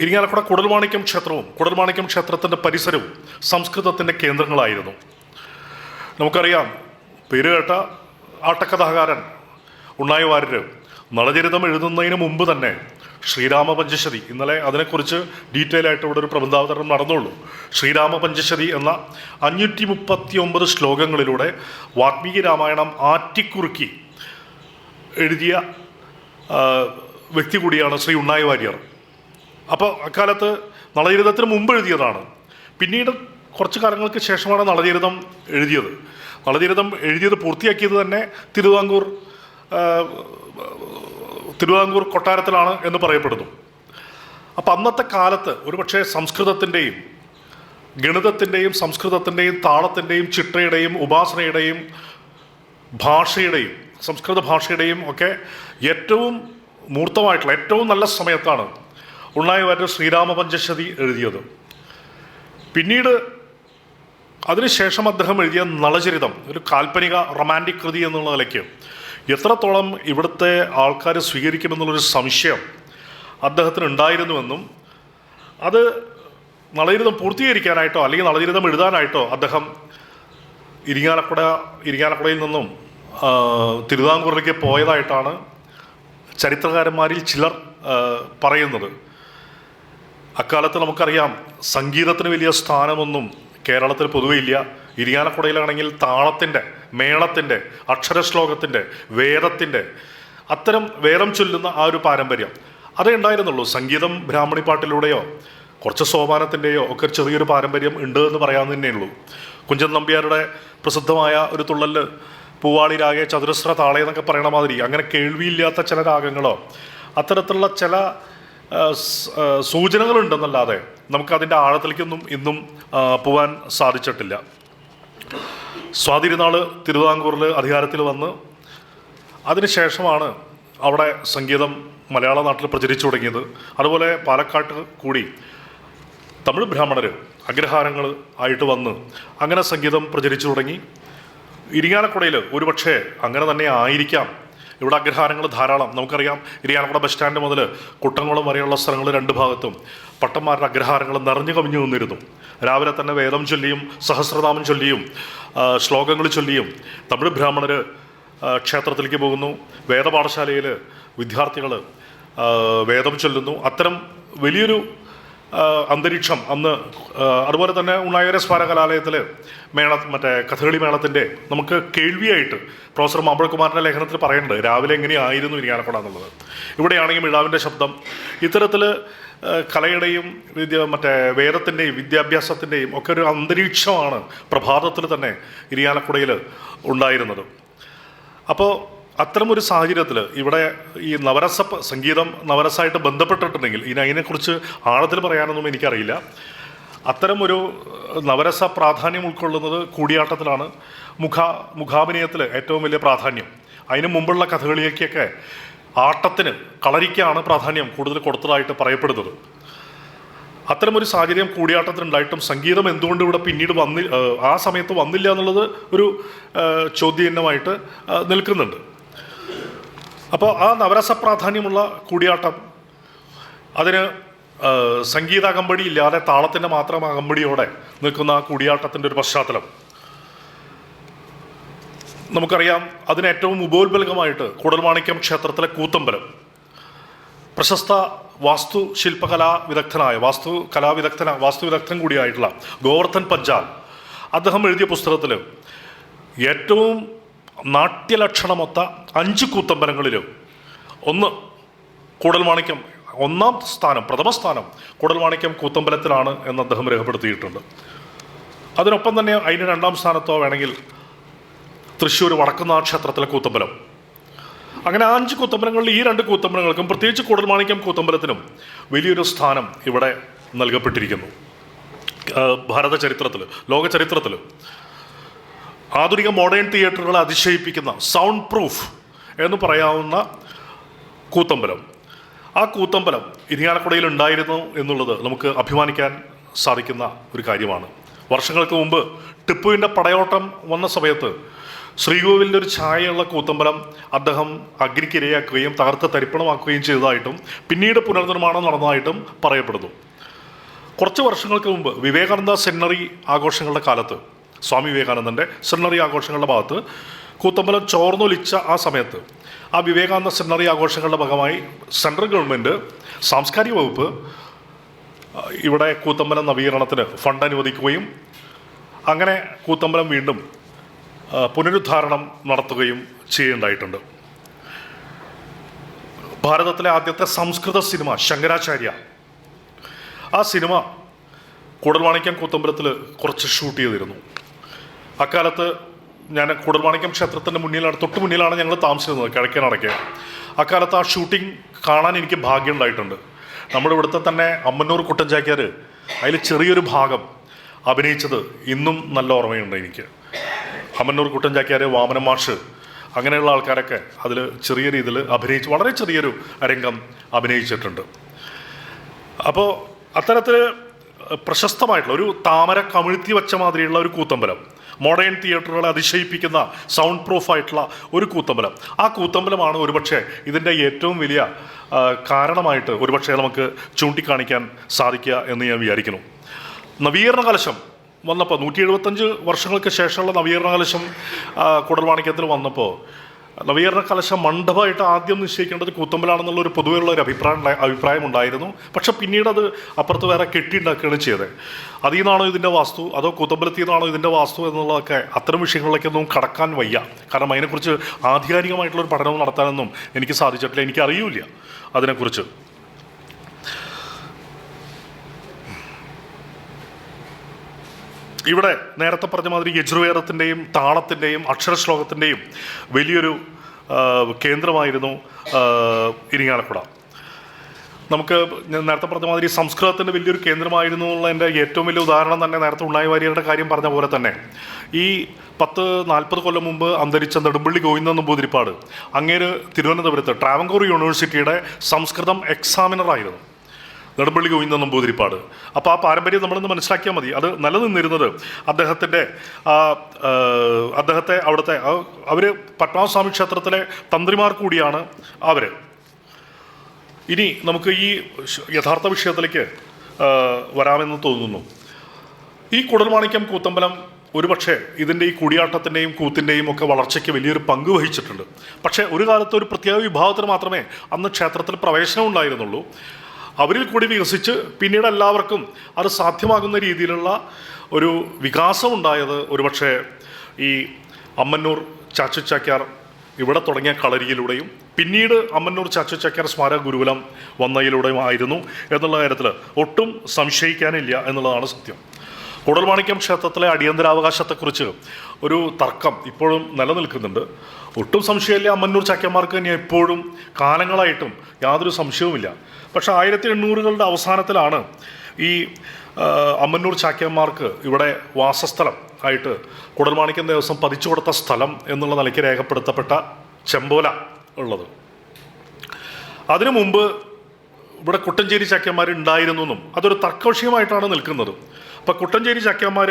ഇരിങ്ങാലക്കുട കുടൽമാണിക്യം ക്ഷേത്രവും കുടൽമാണിക്യം ക്ഷേത്രത്തിൻ്റെ പരിസരവും സംസ്കൃതത്തിൻ്റെ കേന്ദ്രങ്ങളായിരുന്നു. നമുക്കറിയാം, പേരുകേട്ട ആട്ടക്കഥാകാരൻ ഉണ്ണായി വാര്യർ നളചരിതം എഴുതുന്നതിന് മുമ്പ് തന്നെ ശ്രീരാമ പഞ്ചശതി, ഇന്നലെ അതിനെക്കുറിച്ച് ഡീറ്റെയിൽ ആയിട്ട് ഇവിടെ ഒരു പ്രബന്ധാവതരണം നടന്നുള്ളൂ. ശ്രീരാമ പഞ്ചശതി എന്ന 539 ശ്ലോകങ്ങളിലൂടെ വാൽമീകി രാമായണം ആറ്റിക്കുറുക്കി എഴുതിയ വ്യക്തി കൂടിയാണ് ശ്രീ ഉണ്ണായി വാര്യർ. അപ്പോൾ അക്കാലത്ത് നളചരിതത്തിന് മുമ്പ് എഴുതിയതാണ്. പിന്നീട് കുറച്ച് കാലങ്ങൾക്ക് ശേഷമാണ് നളചരിതം എഴുതിയത്. നളചരിതം എഴുതിയത് പൂർത്തിയാക്കിയത് തന്നെ തിരുവിതാംകൂർ കൊട്ടാരത്തിലാണ് എന്ന് പറയപ്പെടുന്നു. അപ്പം അന്നത്തെ കാലത്ത് ഒരുപക്ഷെ സംസ്കൃതത്തിൻ്റെയും ഗണിതത്തിൻ്റെയും സംസ്കൃതത്തിൻ്റെയും താളത്തിൻ്റെയും ചിട്ടയുടെയും ഉപാസനയുടെയും ഭാഷയുടെയും സംസ്കൃത ഭാഷയുടെയും ഒക്കെ ഏറ്റവും മൂർത്തമായിട്ടുള്ള ഏറ്റവും നല്ല സമയത്താണ് ഉണ്ണായി വാര്യർ ശ്രീരാമ പഞ്ചശതി എഴുതിയത്. പിന്നീട് അതിനുശേഷം അദ്ദേഹം എഴുതിയ നളചരിതം ഒരു കാൽപ്പനിക റൊമാൻറ്റിക് കൃതി എന്നുള്ള നിലയ്ക്ക് എത്രത്തോളം ഇവിടുത്തെ ആൾക്കാർ സ്വീകരിക്കുമെന്നുള്ളൊരു സംശയം അദ്ദേഹത്തിന് ഉണ്ടായിരുന്നുവെന്നും അത് നളചരിതം പൂർത്തീകരിക്കാനായിട്ടോ അല്ലെങ്കിൽ നളചരിതം എഴുതാനായിട്ടോ അദ്ദേഹം ഇരിങ്ങാലക്കുടയിൽ നിന്നും തിരുവിതാംകൂറിലേക്ക് പോയതായിട്ടാണ് ചരിത്രകാരന്മാരിൽ ചിലർ പറയുന്നത്. അക്കാലത്ത് നമുക്കറിയാം, സംഗീതത്തിന് വലിയ സ്ഥാനമൊന്നും കേരളത്തിൽ പൊതുവെ ഇല്ല. ഇരിങ്ങാലക്കുടയിലാണെങ്കിൽ താളത്തിൻ്റെ, മേളത്തിൻ്റെ, അക്ഷരശ്ലോകത്തിൻ്റെ, വേദത്തിൻ്റെ അത്തരം വേദം ചൊല്ലുന്ന ആ ഒരു പാരമ്പര്യം അതേ ഉണ്ടായിരുന്നുള്ളൂ. സംഗീതം ബ്രാഹ്മണിപ്പാട്ടിലൂടെയോ കുറച്ച് സോപാനത്തിൻ്റെയോ ഒക്കെ ചെറിയൊരു പാരമ്പര്യം ഉണ്ട് എന്ന് പറയാമെന്ന് തന്നെയുള്ളൂ. കുഞ്ചൻ നമ്പ്യാരുടെ പ്രസിദ്ധമായ ഒരു തുള്ളൽ പൂവാളി രാഗെ ചതുരശ്ര താളെ എന്നൊക്കെ പറയണ മാതിരി അങ്ങനെ കേൾവിയില്ലാത്ത ചില രാഗങ്ങളോ അത്തരത്തിലുള്ള ചില സൂചനകളുണ്ടെന്നല്ലാതെ നമുക്കതിൻ്റെ ആഴത്തിലേക്കൊന്നും ഇന്നും പോകാൻ സാധിച്ചിട്ടില്ല. സ്വാതിരുനാൾ തിരുവിതാംകൂറിൽ അധികാരത്തിൽ വന്ന് അതിനുശേഷമാണ് അവിടെ സംഗീതം മലയാള നാട്ടിൽ പ്രചരിച്ചു തുടങ്ങിയത്. അതുപോലെ പാലക്കാട്ട് കൂടി തമിഴ് ബ്രാഹ്മണർ അഗ്രഹാരങ്ങൾ ആയിട്ട് വന്ന് അങ്ങനെ സംഗീതം പ്രചരിച്ചു തുടങ്ങി. ഇരിങ്ങാലക്കുടയിൽ ഒരുപക്ഷെ അങ്ങനെ തന്നെ ആയിരിക്കാം. ഇവിടെ അഗ്രഹാരങ്ങൾ ധാരാളം. നമുക്കറിയാം, ഇരിങ്ങാലക്കുട ബസ് സ്റ്റാൻഡ് മുതൽ കുട്ടംകുളം വരെയുള്ള സ്ഥലങ്ങൾ രണ്ട് ഭാഗത്തും പട്ടന്മാരുടെ അഗ്രഹാരങ്ങൾ നിറഞ്ഞു കവിഞ്ഞു നിന്നിരുന്നു. രാവിലെ തന്നെ വേദം ചൊല്ലിയും സഹസ്രനാമം ചൊല്ലിയും ശ്ലോകങ്ങൾ ചൊല്ലിയും തമിഴ് ബ്രാഹ്മണർ ക്ഷേത്രത്തിലേക്ക് പോകുന്നു. വേദപാഠശാലയിൽ വിദ്യാർത്ഥികൾ വേദം ചൊല്ലുന്നു. അത്തരം വലിയൊരു അന്തരീക്ഷം അന്ന്. അതുപോലെ തന്നെ ഉണ്ണായിവര സ്മാരകലാലയത്തിൽ മറ്റേ കഥകളി മേളത്തിൻ്റെ നമുക്ക് കേൾവിയായിട്ട് പ്രൊഫസർ മാമ്പഴകുമാറിൻ്റെ ലേഖനത്തിൽ പറയുന്നുണ്ട് രാവിലെ എങ്ങനെയായിരുന്നു ഇരിങ്ങാലക്കുട എന്നുള്ളത്. ഇവിടെയാണെങ്കിൽ മിഴാവിൻ്റെ ശബ്ദം, ഇത്തരത്തിൽ കലയുടെയും മറ്റേ വേദത്തിൻ്റെയും വിദ്യാഭ്യാസത്തിൻ്റെയും ഒക്കെ ഒരു അന്തരീക്ഷമാണ് പ്രഭാതത്തിൽ തന്നെ ഇരിങ്ങാലക്കുടയിൽ ഉണ്ടായിരുന്നത്. അപ്പോൾ അത്തരമൊരു സാഹചര്യത്തിൽ ഇവിടെ ഈ സംഗീതം നവരസമായിട്ട് ബന്ധപ്പെട്ടിട്ടുണ്ടെങ്കിൽ അതിനെക്കുറിച്ച് ആഴത്തിൽ പറയാനൊന്നും എനിക്കറിയില്ല. അത്തരം ഒരു നവരസ പ്രാധാന്യം ഉൾക്കൊള്ളുന്നത് കൂടിയാട്ടത്തിലാണ്. മുഖാഭിനയത്തിൽ ഏറ്റവും വലിയ പ്രാധാന്യം. അതിനു മുമ്പുള്ള കഥകളിയൊക്കെ ആട്ടത്തിന്, കളരിക്കാണ് പ്രാധാന്യം കൂടുതൽ കൊടുത്തതായിട്ട് പറയപ്പെടുന്നത്. അത്തരമൊരു സാഹചര്യം കൂടിയാട്ടത്തിനുണ്ടായിട്ടും സംഗീതം എന്തുകൊണ്ട് ഇവിടെ പിന്നീട് ആ സമയത്ത് വന്നില്ല എന്നുള്ളത് ഒരു ചോദ്യചിഹ്നമായിട്ട് നിൽക്കുന്നുണ്ട്. അപ്പോൾ ആ നവരസ പ്രാധാന്യമുള്ള കൂടിയാട്ടം, അതിന് സംഗീത അകമ്പടി ഇല്ലാതെ താളത്തിൻ്റെ മാത്രം അകമ്പടിയോടെ നിൽക്കുന്ന ആ കൂടിയാട്ടത്തിൻ്റെ ഒരു പശ്ചാത്തലം നമുക്കറിയാം. അതിന് ഏറ്റവും ഉപോത്ബലകമായിട്ട് കൂടൽമാണിക്യം ക്ഷേത്രത്തിലെ കൂത്തമ്പലം. പ്രശസ്ത വാസ്തുവിദഗ്ധൻ കൂടിയായിട്ടുള്ള ഗോവർദ്ധൻ പഞ്ചാൽ അദ്ദേഹം എഴുതിയ പുസ്തകത്തിൽ ഏറ്റവും നാട്യലക്ഷണമൊത്ത 5 കൂത്തമ്പലങ്ങളിലും ഒന്ന് കൂടൽമാണിക്യം പ്രഥമ സ്ഥാനം കൂടൽമാണിക്യം കൂത്തമ്പലത്തിലാണ് എന്ന് അദ്ദേഹം രേഖപ്പെടുത്തിയിട്ടുണ്ട്. അതിനൊപ്പം തന്നെ അതിന് 2ാം സ്ഥാനത്തോ വേണമെങ്കിൽ തൃശ്ശൂർ വടക്കുന്നാഥ ക്ഷേത്രത്തിലെ കൂത്തമ്പലം. അങ്ങനെ 5 കൂത്തമ്പലങ്ങളിൽ ഈ 2 കൂത്തമ്പലങ്ങൾക്കും പ്രത്യേകിച്ച് കൂടൽമാണിക്യം കൂത്തമ്പലത്തിനും വലിയൊരു സ്ഥാനം ഇവിടെ നൽകപ്പെട്ടിരിക്കുന്നു. ഭാരത ചരിത്രത്തിൽ, ലോക ചരിത്രത്തിൽ ആധുനിക മോഡേൺ തിയേറ്ററുകളെ അതിശയിപ്പിക്കുന്ന സൗണ്ട് പ്രൂഫ് എന്ന് പറയാവുന്ന കൂത്തമ്പലം. ആ കൂത്തമ്പലം ഇരിങ്ങാലക്കുടയിൽ ഉണ്ടായിരുന്നു എന്നുള്ളത് നമുക്ക് അഭിമാനിക്കാൻ സാധിക്കുന്ന ഒരു കാര്യമാണ്. വർഷങ്ങൾക്ക് മുമ്പ് ടിപ്പുവിൻ്റെ പടയോട്ടം വന്ന സമയത്ത് ശ്രീകോവിലിൻ്റെ ഒരു ഛായയുള്ള കൂത്തമ്പലം അദ്ദേഹം അഗ്നിക്കിരയാക്കുകയും തകർത്ത് തരിപ്പണമാക്കുകയും ചെയ്തതായിട്ടും പിന്നീട് പുനർനിർമ്മാണം നടന്നതായിട്ടും പറയപ്പെടുന്നു. കുറച്ച് വർഷങ്ങൾക്ക് മുമ്പ് വിവേകാനന്ദ സെമിനറി ആഘോഷങ്ങളുടെ കാലത്ത്, സ്വാമി വിവേകാനന്ദൻ്റെ സെമിനറി ആഘോഷങ്ങളുടെ ഭാഗത്ത് കൂത്തമ്പലം ചോർന്നൊലിച്ച ആ സമയത്ത് ആ വിവേകാനന്ദ സെമിനറി ആഘോഷങ്ങളുടെ ഭാഗമായി സെൻട്രൽ ഗവൺമെൻറ് സാംസ്കാരിക വകുപ്പ് ഇവിടെ കൂത്തമ്പലം നവീകരണത്തിന് ഫണ്ട് അനുവദിക്കുകയും അങ്ങനെ കൂത്തമ്പലം വീണ്ടും പുനരുദ്ധാരണം നടത്തുകയും ചെയ്യുന്നുണ്ടായിട്ടുണ്ട്. ഭാരതത്തിലെ ആദ്യത്തെ സംസ്കൃത സിനിമ ശങ്കരാചാര്യ, ആ സിനിമ കൂടൽമാണിക്യം കൂത്തമ്പലത്തിൽ കുറച്ച് ഷൂട്ട് ചെയ്തിരുന്നു. അക്കാലത്ത് ഞാൻ കൂടൽമാണിക്യം ക്ഷേത്രത്തിൻ്റെ മുന്നിലാണ്, തൊട്ട് മുന്നിലാണ് ഞങ്ങൾ താമസിച്ചിരുന്നത്, കിഴക്കേനടയ്ക്ക്. അക്കാലത്ത് ആ ഷൂട്ടിംഗ് കാണാൻ എനിക്ക് ഭാഗ്യം ഉണ്ടായിട്ടുണ്ട്. നമ്മുടെ ഇവിടുത്തെ തന്നെ അമ്മന്നൂർ കുട്ടൻചാക്യാർ അതിൽ ചെറിയൊരു ഭാഗം അഭിനയിച്ചത് ഇന്നും നല്ല ഓർമ്മയുണ്ട് എനിക്ക്. അമ്മന്നൂർ കുട്ടൻചാക്യാർ, വാമന മാഷ്, അങ്ങനെയുള്ള ആൾക്കാരൊക്കെ അതിൽ ചെറിയ രീതിയിൽ അഭിനയിച്ച് വളരെ ചെറിയൊരു രംഗം അഭിനയിച്ചിട്ടുണ്ട്. അപ്പോൾ അത്തരത്തിൽ പ്രശസ്തമായിട്ടുള്ള ഒരു താമര കമിഴ്ത്തി വച്ച മാതിരിയുള്ള ഒരു കൂത്തമ്പലം, മോഡേൺ തിയേറ്ററുകളെ അതിശയിപ്പിക്കുന്ന സൗണ്ട് പ്രൂഫായിട്ടുള്ള ഒരു കൂത്തമ്പലം, ആ കൂത്തമ്പലമാണ് ഒരുപക്ഷെ ഇതിൻ്റെ ഏറ്റവും വലിയ കാരണമായിട്ട് ഒരുപക്ഷെ നമുക്ക് ചൂണ്ടിക്കാണിക്കാൻ സാധിക്കുക എന്ന് ഞാൻ വിചാരിക്കുന്നു. നവീകരണ കലശം വന്നപ്പോൾ 175 വർഷങ്ങൾക്ക് ശേഷമുള്ള നവീകരണ കലശം കൂടൽമാണിക്യത്തിൽ വന്നപ്പോൾ നവീകരണ കലശ മണ്ഡപമായിട്ട് ആദ്യം നിശ്ചയിക്കേണ്ടത് കൂത്തമ്പലാണെന്നുള്ള ഒരു പൊതുവെയുള്ള ഒരു അഭിപ്രായം ഉണ്ടായിരുന്നു. പക്ഷെ പിന്നീട് അത് അപ്പുറത്ത് വേറെ കെട്ടിയുണ്ടാക്കുകയാണ് ചെയ്തത്. അതിൽ നിന്നാണോ ഇതിൻ്റെ വാസ്തു അതോ കൂത്തമ്പലത്തിൽ നിന്നാണോ ഇതിൻ്റെ വാസ്തു എന്നുള്ളതൊക്കെ അത്തരം വിഷയങ്ങളിലേക്കൊന്നും കടക്കാൻ വയ്യ. കാരണം അതിനെക്കുറിച്ച് ആധികാരികമായിട്ടുള്ളൊരു പഠനം നടത്താനൊന്നും എനിക്ക് സാധിച്ചിട്ടില്ല, എനിക്കറിയില്ല അതിനെക്കുറിച്ച്. ഇവിടെ നേരത്തെ പറഞ്ഞ മാതിരി യജുർവേദത്തിൻ്റെയും താളത്തിൻ്റെയും അക്ഷരശ്ലോകത്തിൻ്റെയും വലിയൊരു കേന്ദ്രമായിരുന്നു ഇരിങ്ങാലക്കുട. നമുക്ക് ഞാൻ നേരത്തെ പറഞ്ഞ മാതിരി സംസ്കൃതത്തിൻ്റെ വലിയൊരു കേന്ദ്രമായിരുന്നു എന്നുള്ളതിൻ്റെ ഏറ്റവും വലിയ ഉദാഹരണം തന്നെ നേരത്തെ ഉണ്ണായി വാര്യരുടെ കാര്യം പറഞ്ഞ പോലെ തന്നെ ഈ 10-40 കൊല്ലം മുമ്പ് അന്തരിച്ച നെടുമ്പള്ളി ഗോവിന്ദൻ നമ്പൂതിരിപ്പാട് അങ്ങേര് തിരുവനന്തപുരത്ത് ട്രാവൻകൂർ യൂണിവേഴ്സിറ്റിയുടെ സംസ്കൃതം എക്സാമിനറായിരുന്നു നെടുമ്പള്ളി ഗോവിന്ദൻ നമ്പൂതിരിപ്പാട്. അപ്പോൾ ആ പാരമ്പര്യം നമ്മളൊന്ന് മനസ്സിലാക്കിയാൽ മതി. അത് നിലനിന്നിരുന്നത് അദ്ദേഹത്തെ അവിടുത്തെ അവർ പത്മനാഭസ്വാമി ക്ഷേത്രത്തിലെ തന്ത്രിമാർ കൂടിയാണ് അവർ. ഇനി നമുക്ക് ഈ യഥാർത്ഥ വിഷയത്തിലേക്ക് വരാമെന്ന് തോന്നുന്നു. ഈ കൂടൽമാണിക്യം കൂത്തമ്പലം ഒരുപക്ഷെ ഇതിൻ്റെ ഈ കൂടിയാട്ടത്തിൻ്റെയും കൂത്തിൻ്റെയും ഒക്കെ വളർച്ചയ്ക്ക് വലിയൊരു പങ്ക് വഹിച്ചിട്ടുണ്ട്. പക്ഷേ ഒരു കാലത്ത് ഒരു പ്രത്യേക വിഭാഗത്തിന് മാത്രമേ അന്ന് ക്ഷേത്രത്തിൽ പ്രവേശനം ഉണ്ടായിരുന്നുള്ളൂ. അവരിൽ കൂടി വികസിച്ച് പിന്നീട് എല്ലാവർക്കും അത് സാധ്യമാകുന്ന രീതിയിലുള്ള ഒരു വികാസം ഉണ്ടായത് ഒരുപക്ഷെ ഈ അമ്മന്നൂർ ചാച്ചു ചാക്യാർ ഇവിടെ തുടങ്ങിയ കളരിയിലൂടെയും പിന്നീട് അമ്മന്നൂർ ചാച്ചു ചാക്യാർ സ്മാരക ഗുരുകുലം വന്നതിലൂടെയും ആയിരുന്നു എന്നുള്ള കാര്യത്തിൽ ഒട്ടും സംശയിക്കാനില്ല എന്നുള്ളതാണ് സത്യം. കൂടൽമാണിക്യം ക്ഷേത്രത്തിലെ അടിയന്തരാവകാശത്തെക്കുറിച്ച് ഒരു തർക്കം ഇപ്പോഴും നിലനിൽക്കുന്നുണ്ട്. ഒട്ടും സംശയമില്ല, അമ്മന്നൂർ ചാക്യന്മാർക്ക് തന്നെ എപ്പോഴും കാലങ്ങളായിട്ടും യാതൊരു സംശയവുമില്ല. പക്ഷേ 1800കളുടെ അവസാനത്തിലാണ് ഈ അമ്മന്നൂർ ചാക്യന്മാർക്ക് ഇവിടെ വാസസ്ഥലം ആയിട്ട് കൂടൽമാണിക്യം ദേവസ്വം പതിച്ചു കൊടുത്ത സ്ഥലം എന്നുള്ള നിലയ്ക്ക് രേഖപ്പെടുത്തപ്പെട്ട ചെമ്പോല ഉള്ളത്. അതിനു മുമ്പ് ഇവിടെ കുട്ടഞ്ചേരി ചാക്യന്മാർ ഉണ്ടായിരുന്നെന്നും അതൊരു തർക്കവിഷയമായിട്ടാണ് നിൽക്കുന്നത്. അപ്പോൾ കുട്ടഞ്ചേരി ചാക്യന്മാർ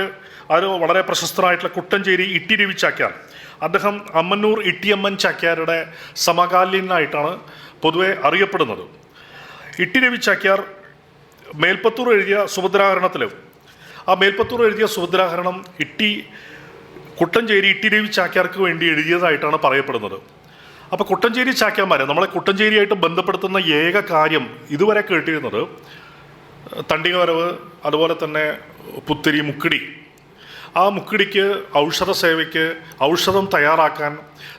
അത് വളരെ പ്രശസ്തനായിട്ടുള്ള കുട്ടഞ്ചേരി ഇട്ടി രവി ചാക്യാർ, അദ്ദേഹം അമ്മന്നൂർ ഇട്ടിയമ്മൻ ചാക്യാരുടെ സമകാലീനായിട്ടാണ് പൊതുവെ അറിയപ്പെടുന്നത്. ഇട്ടി രവി ചാക്യാർ മേൽപ്പത്തൂർ എഴുതിയ സുഭദ്രാഹരണത്തിൽ ആ മേൽപ്പത്തൂർ എഴുതിയ സുഭദ്രാഹരണം കുട്ടഞ്ചേരി ഇട്ടി രവി ചാക്യാർക്ക് വേണ്ടി എഴുതിയതായിട്ടാണ് പറയപ്പെടുന്നത്. അപ്പോൾ കുട്ടഞ്ചേരി ചാക്യാന്മാരെ നമ്മളെ കുട്ടഞ്ചേരിയായിട്ട് ബന്ധപ്പെടുത്തുന്ന ഏക കാര്യം ഇതുവരെ കേട്ടിരുന്നത് തണ്ടികവരവ്, അതുപോലെ തന്നെ പുത്തിരി, മുക്കിടി. ആ മുക്കിടിക്ക് ഔഷധ സേവയ്ക്ക് ഔഷധം തയ്യാറാക്കാൻ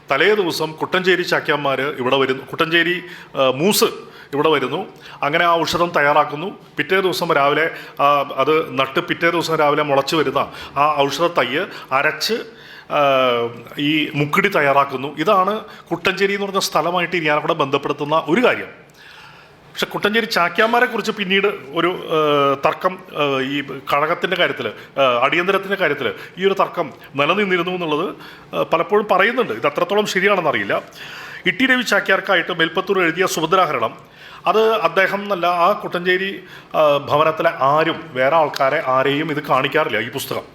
തലേ ദിവസം കുട്ടഞ്ചേരി ചാക്യാന്മാർ ഇവിടെ വരുന്നു, കുട്ടഞ്ചേരി മൂസ് ഇവിടെ വരുന്നു. അങ്ങനെ ആ ഔഷധം തയ്യാറാക്കുന്നു. പിറ്റേ ദിവസം രാവിലെ അത് നട്ട് പിറ്റേ ദിവസം രാവിലെ മുളച്ച് വരുന്ന ആ ഔഷധ തയ്യ് അരച്ച് ഈ മുക്കിടി തയ്യാറാക്കുന്നു. ഇതാണ് കുട്ടഞ്ചേരി എന്ന് പറഞ്ഞ സ്ഥലമായിട്ട് ഇരിയാലക്കുട ബന്ധപ്പെടുത്തുന്ന ഒരു കാര്യം. പക്ഷെ കുട്ടഞ്ചേരി ചാക്യാന്മാരെ കുറിച്ച് പിന്നീട് ഒരു തർക്കം ഈ കഴകത്തിൻ്റെ കാര്യത്തിൽ, അടിയന്തരത്തിൻ്റെ കാര്യത്തിൽ ഈ ഒരു തർക്കം നിലനിന്നിരുന്നു എന്നുള്ളത് പലപ്പോഴും പറയുന്നുണ്ട്. ഇത് എത്രത്തോളം ശരിയാണെന്നറിയില്ല. ഇട്ടി രവി ചാക്യാർക്കായിട്ട് മേൽപ്പത്തൂർ എഴുതിയ സുഭദ്രാഹരണം അത് അദ്ദേഹം എന്നല്ല, ആ കുട്ടഞ്ചേരി ഭവനത്തിലെ ആരും വേറെ ആൾക്കാരെ ആരെയും ഇത് കാണിക്കാറില്ല ഈ പുസ്തകം.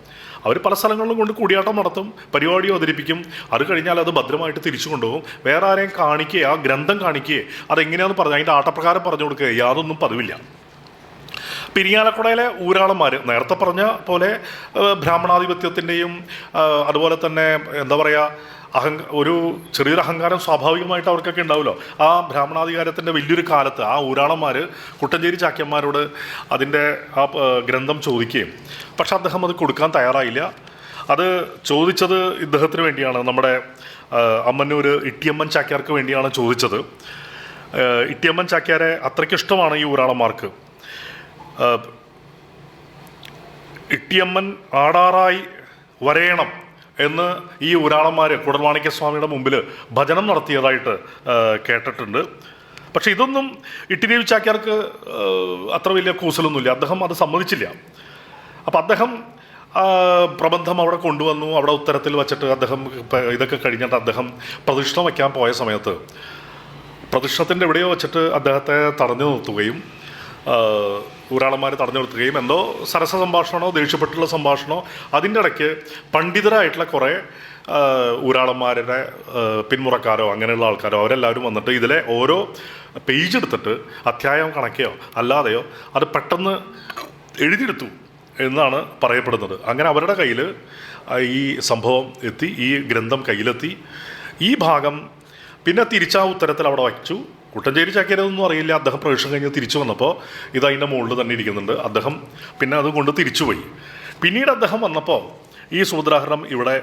അവർ പല സ്ഥലങ്ങളിലും കൊണ്ട് കൂടിയാട്ടം നടത്തും, പരിപാടി അവതരിപ്പിക്കും. അത് കഴിഞ്ഞാൽ അത് ഭദ്രമായിട്ട് തിരിച്ചു കൊണ്ടുപോകും. വേറെ ആരെയും കാണിക്കുക, ആ ഗ്രന്ഥം കാണിക്കുകയെ അതെങ്ങനെയാണെന്ന് പറഞ്ഞാൽ അതിൻ്റെ ആട്ടപ്രകാരം പറഞ്ഞു കൊടുക്കുക യാതൊന്നും പതിവില്ല. ഇരിങ്ങാലക്കുടയിലെ ഊരാളന്മാർ നേരത്തെ പറഞ്ഞ പോലെ ബ്രാഹ്മണാധിപത്യത്തിൻ്റെയും അതുപോലെ തന്നെ എന്താ പറയുക ഒരു ചെറിയൊരു അഹങ്കാരം സ്വാഭാവികമായിട്ട് അവർക്കൊക്കെ ഉണ്ടാവുമല്ലോ. ആ ബ്രാഹ്മണാധികാരത്തിൻ്റെ വലിയൊരു കാലത്ത് ആ ഊരാളന്മാർ കുട്ടഞ്ചേരി ചാക്യന്മാരോട് അതിൻ്റെ ആ ഗ്രന്ഥം ചോദിക്കുകയും പക്ഷെ അദ്ദേഹം അത് കൊടുക്കാൻ തയ്യാറായില്ല. അത് ചോദിച്ചത് ഇദ്ദേഹത്തിന് വേണ്ടിയാണ്, നമ്മുടെ അമ്മന്നൂർ ഇട്ടിയമ്മൻ ചാക്യാർക്ക് വേണ്ടിയാണ് ചോദിച്ചത്. ഇട്ടിയമ്മൻ ചാക്യാരെ അത്രയ്ക്കിഷ്ടമാണ് ഈ ഊരാളന്മാർക്ക്. ഇട്ടിയമ്മൻ ആടാറായി വരേണം എന്ന് ഈ ഊരാളന്മാർ കുടൽമാണിക്യസ്വാമിയുടെ മുമ്പിൽ ഭജനം നടത്തിയതായിട്ട് കേട്ടിട്ടുണ്ട്. പക്ഷെ ഇതൊന്നും ഇട്ടിദേവി ചാക്യാർക്ക് അത്ര വലിയ കൂസലൊന്നുമില്ല. അദ്ദേഹം അത് സമ്മതിച്ചില്ല. അപ്പം അദ്ദേഹം പ്രബന്ധം അവിടെ കൊണ്ടുവന്നു. അവിടെ ഉത്തരത്തിൽ വച്ചിട്ട് അദ്ദേഹം ഇതൊക്കെ കഴിഞ്ഞിട്ട് അദ്ദേഹം പ്രദക്ഷിണം വയ്ക്കാൻ പോയ സമയത്ത് പ്രദക്ഷിണത്തിൻ്റെ എവിടെയോ വെച്ചിട്ട് അദ്ദേഹത്തെ തടഞ്ഞു നിർത്തുകയും ഊരാളന്മാർ തടഞ്ഞു നിർത്തുകയും എന്തോ സരസ സംഭാഷണമോ ദേഷ്യപ്പെട്ടുള്ള സംഭാഷണമോ അതിൻ്റെ ഇടയ്ക്ക് പണ്ഡിതരായിട്ടുള്ള കുറേ ഊരാളന്മാരുടെ പിന്മുറക്കാരോ അങ്ങനെയുള്ള ആൾക്കാരോ അവരെല്ലാവരും വന്നിട്ട് ഇതിലെ ഓരോ പേജ് എടുത്തിട്ട് അധ്യായം കണക്കെയോ അല്ലാതെയോ അത് പെട്ടെന്ന് എഴുതിയെടുത്തു എന്നാണ് പറയപ്പെടുന്നത്. അങ്ങനെ അവരുടെ കയ്യിൽ ഈ സംഭവം എത്തി, ഈ ഗ്രന്ഥം കയ്യിലെത്തി. ഈ ഭാഗം പിന്നെ തിരിച്ചാ ഉത്തരത്തിൽ അവിടെ വച്ചു. കുട്ടഞ്ചേരി ചാക്യാരൊന്നും അറിയില്ല. അദ്ദേഹം പ്രവേശനം കഴിഞ്ഞ് തിരിച്ചു വന്നപ്പോൾ ഇത് അതിൻ്റെ മുകളിൽ തന്നെ ഇരിക്കുന്നുണ്ട്. അദ്ദേഹം പിന്നെ അതുകൊണ്ട് തിരിച്ചുപോയി. പിന്നീട് അദ്ദേഹം വന്നപ്പോൾ ഈ സൂത്രാഹരണം ഇവിടെ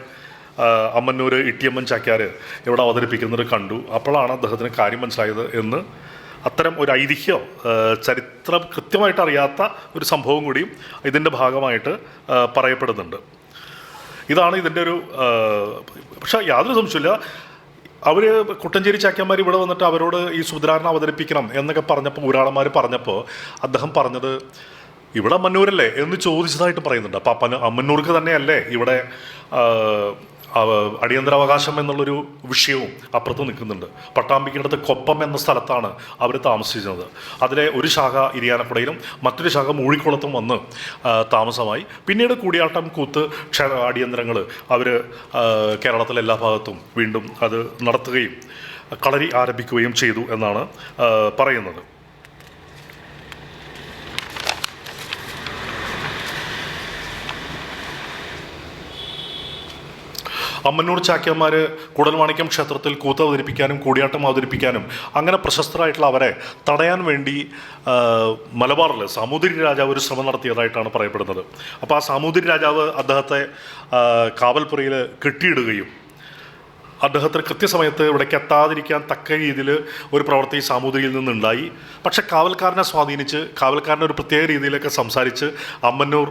അമ്മന്നൂർ ഇട്ടിയമ്മൻ ചാക്യാർ ഇവിടെ അവതരിപ്പിക്കുന്നത് കണ്ടു. അപ്പോഴാണ് അദ്ദേഹത്തിന് കാര്യം മനസ്സിലായത് എന്ന് അത്തരം ഒരു ഐതിഹ്യം ചരിത്രം കൃത്യമായിട്ട് അറിയാത്ത ഒരു സംഭവം കൂടിയും ഇതിൻ്റെ ഭാഗമായിട്ട് പറയപ്പെടുന്നുണ്ട്. ഇതാണ് ഇതിൻ്റെ ഒരു പക്ഷേ യാതൊരു സംശയമില്ല. അവർ കുട്ടഞ്ചേരി ചാക്യന്മാർ ഇവിടെ വന്നിട്ട് അവരോട് ഈ സൂത്രാഹരണം അവതരിപ്പിക്കണം എന്നൊക്കെ പറഞ്ഞപ്പോൾ ഊരാളന്മാർ പറഞ്ഞപ്പോൾ അദ്ദേഹം പറഞ്ഞത് ഇവിടെ അമ്മന്നൂരല്ലേ എന്ന് ചോദിച്ചതായിട്ട് പറയുന്നുണ്ട്. അപ്പം അമ്മന്നൂർക്ക് തന്നെയല്ലേ ഇവിടെ അടിയന്തരാവകാശം എന്നുള്ളൊരു വിഷയവും അപ്പുറത്ത് നിൽക്കുന്നുണ്ട്. പട്ടാമ്പിക്കടുത്ത് കൊപ്പം എന്ന സ്ഥലത്താണ് അവർ താമസിച്ചിരുന്നത്. അതിലെ ഒരു ശാഖ ഇരിയാലക്കുടയിലും മറ്റൊരു ശാഖ മൂഴിക്കുളത്തും വന്ന് താമസമായി. പിന്നീട് കൂടിയാട്ടം, കൂത്ത്, അടിയന്തരങ്ങൾ അവർ കേരളത്തിലെ എല്ലാ ഭാഗത്തും വീണ്ടും അത് നടത്തുകയും കളരി ആരംഭിക്കുകയും ചെയ്തു എന്നാണ് പറയുന്നത്. അമ്മന്നൂർ ചാക്യന്മാർ കുടൽമാണിക്യം ക്ഷേത്രത്തിൽ കൂത്ത് അവതരിപ്പിക്കാനും കൂടിയാട്ടം അവതരിപ്പിക്കാനും അങ്ങനെ പ്രശസ്തരായിട്ടുള്ള അവരെ തടയാൻ വേണ്ടി മലബാറിൽ സാമൂതിരി രാജാവ് ഒരു ശ്രമം നടത്തിയതായിട്ടാണ് പറയപ്പെടുന്നത്. അപ്പോൾ ആ സാമൂതിരി രാജാവ് അദ്ദേഹത്തെ കാവൽപ്പുരയിൽ കെട്ടിയിടുകയും അദ്ദേഹത്തിന് കൃത്യസമയത്ത് ഇവിടേക്ക് എത്താതിരിക്കാൻ തക്ക രീതിയിൽ ഒരു പ്രവൃത്തി സാമൂതിരിയിൽ നിന്നുണ്ടായി. പക്ഷെ കാവൽക്കാരനെ സ്വാധീനിച്ച് കാവൽക്കാരനെ ഒരു പ്രത്യേക രീതിയിലൊക്കെ സംസാരിച്ച് അമ്മന്നൂർ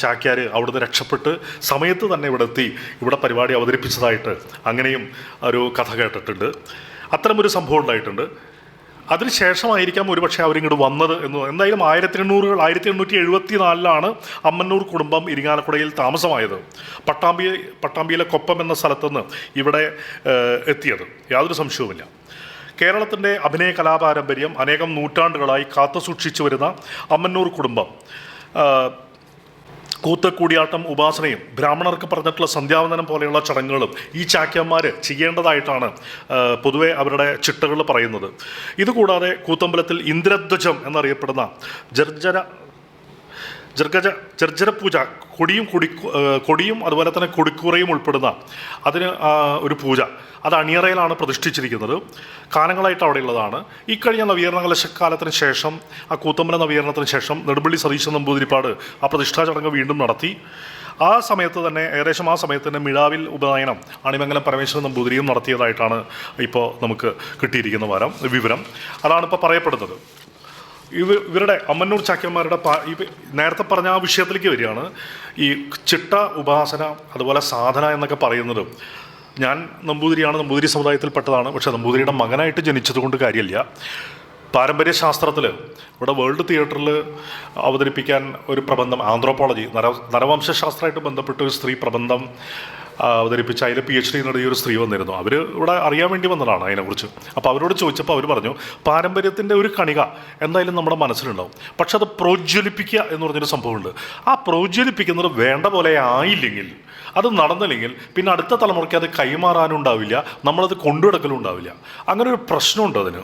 ചാക്യാർ അവിടുന്ന് രക്ഷപ്പെട്ട് സമയത്ത് തന്നെ ഇവിടെ എത്തി ഇവിടെ പരിപാടി അവതരിപ്പിച്ചതായിട്ട് അങ്ങനെയും ഒരു കഥ കേട്ടിട്ടുണ്ട്. അത്തരമൊരു സംഭവം ഉണ്ടായിട്ടുണ്ട്. അതിനുശേഷമായിരിക്കാം ഒരുപക്ഷെ അവരിങ്ങോട്ട് വന്നത് എന്ന്. എന്തായാലും 1874 അമ്മന്നൂർ കുടുംബം ഇരിങ്ങാലക്കുടയിൽ താമസമായത്. പട്ടാമ്പിയിലെ കൊപ്പം എന്ന സ്ഥലത്തുനിന്ന് ഇവിടെ എത്തിയത് യാതൊരു സംശയവുമില്ല. കേരളത്തിൻ്റെ അഭിനയ കലാപാരമ്പര്യം അനേകം നൂറ്റാണ്ടുകളായി കാത്തുസൂക്ഷിച്ചു വരുന്ന അമ്മന്നൂർ കുടുംബം കൂത്ത്, കൂടിയാട്ടം, ഉപാസനയും ബ്രാഹ്മണർക്ക് പറഞ്ഞിട്ടുള്ള സന്ധ്യാവന്ദനം പോലെയുള്ള ചടങ്ങുകളും ഈ ചാക്യന്മാർ ചെയ്യേണ്ടതായിട്ടാണ് പൊതുവെ അവരുടെ ചിട്ടകൾ പറയുന്നത്. ഇതുകൂടാതെ കൂത്തമ്പലത്തിൽ ഇന്ദ്രധ്വജം എന്നറിയപ്പെടുന്ന ജർജര പൂജ, കൊടിയും അതുപോലെ തന്നെ കൊടിക്കൂറയും ഉൾപ്പെടുന്ന അതിന് ഒരു പൂജ അത് അണിയറയിലാണ് പ്രതിഷ്ഠിച്ചിരിക്കുന്നത്. കാലങ്ങളായിട്ട് അവിടെയുള്ളതാണ്. ഇക്കഴിഞ്ഞ നവീകരണ കലശക്കാലത്തിന് ശേഷം ആ കൂത്തമ്പല നവീകരണത്തിന് ശേഷം നെടുമ്പള്ളി സതീശൻ നമ്പൂതിരിപ്പാട് ആ പ്രതിഷ്ഠാ ചടങ്ങ് വീണ്ടും നടത്തി. ആ സമയത്ത് തന്നെ ഏകദേശം ആ സമയത്ത് തന്നെ മിഴാവിൽ ഉപനയനം അണിമംഗലം പരമേശ്വരൻ നമ്പൂതിരിയും നടത്തിയതായിട്ടാണ് ഇപ്പോൾ നമുക്ക് കിട്ടിയിരിക്കുന്ന വിവരം. അതാണ് ഇപ്പോൾ പറയപ്പെടുന്നത്. ഇവരുടെ അമ്മന്നൂർ ചാക്യന്മാരുടെ നേരത്തെ പറഞ്ഞ ആ വിഷയത്തിലേക്ക് വരികയാണ്. ഈ ചിട്ട, ഉപാസന, അതുപോലെ സാധന എന്നൊക്കെ പറയുന്നത് ഞാൻ നമ്പൂതിരിയാണ്, നമ്പൂതിരി സമുദായത്തിൽപ്പെട്ടതാണ്. പക്ഷേ നമ്പൂതിരിയുടെ മകനായിട്ട് ജനിച്ചതുകൊണ്ട് കാര്യമില്ല. പാരമ്പര്യ ശാസ്ത്രത്തിൽ ഇവിടെ വേൾഡ് തിയേറ്ററിൽ അവതരിപ്പിക്കാൻ ഒരു പ്രബന്ധം, ആന്ത്രോപോളജി, നരവംശാസ്ത്രമായിട്ട് ബന്ധപ്പെട്ട ഒരു സ്ത്രീ പ്രബന്ധം അവതരിപ്പിച്ച് അതിൽ PhD നേടിയ ഒരു സ്ത്രീ വന്നിരുന്നു. അവർ ഇവിടെ അറിയാൻ വേണ്ടി വന്നതാണ് അതിനെക്കുറിച്ച്. അപ്പോൾ അവരോട് ചോദിച്ചപ്പോൾ അവർ പറഞ്ഞു പാരമ്പര്യത്തിൻ്റെ ഒരു കണിക എന്തായാലും നമ്മുടെ മനസ്സിലുണ്ടാവും, പക്ഷെ അത് പ്രോജ്വലിപ്പിക്കുക എന്ന് പറഞ്ഞൊരു സംഭവമുണ്ട്. ആ പ്രോജ്വലിപ്പിക്കുന്നത് വേണ്ട പോലെ ആയില്ലെങ്കിൽ, അത് നടന്നില്ലെങ്കിൽ പിന്നെ അടുത്ത തലമുറയ്ക്ക് അത് കൈമാറാനും ഉണ്ടാവില്ല, നമ്മളത് കൊണ്ടുനടക്കലും ഉണ്ടാവില്ല. അങ്ങനെ ഒരു പ്രശ്നമുണ്ട് അതിന്.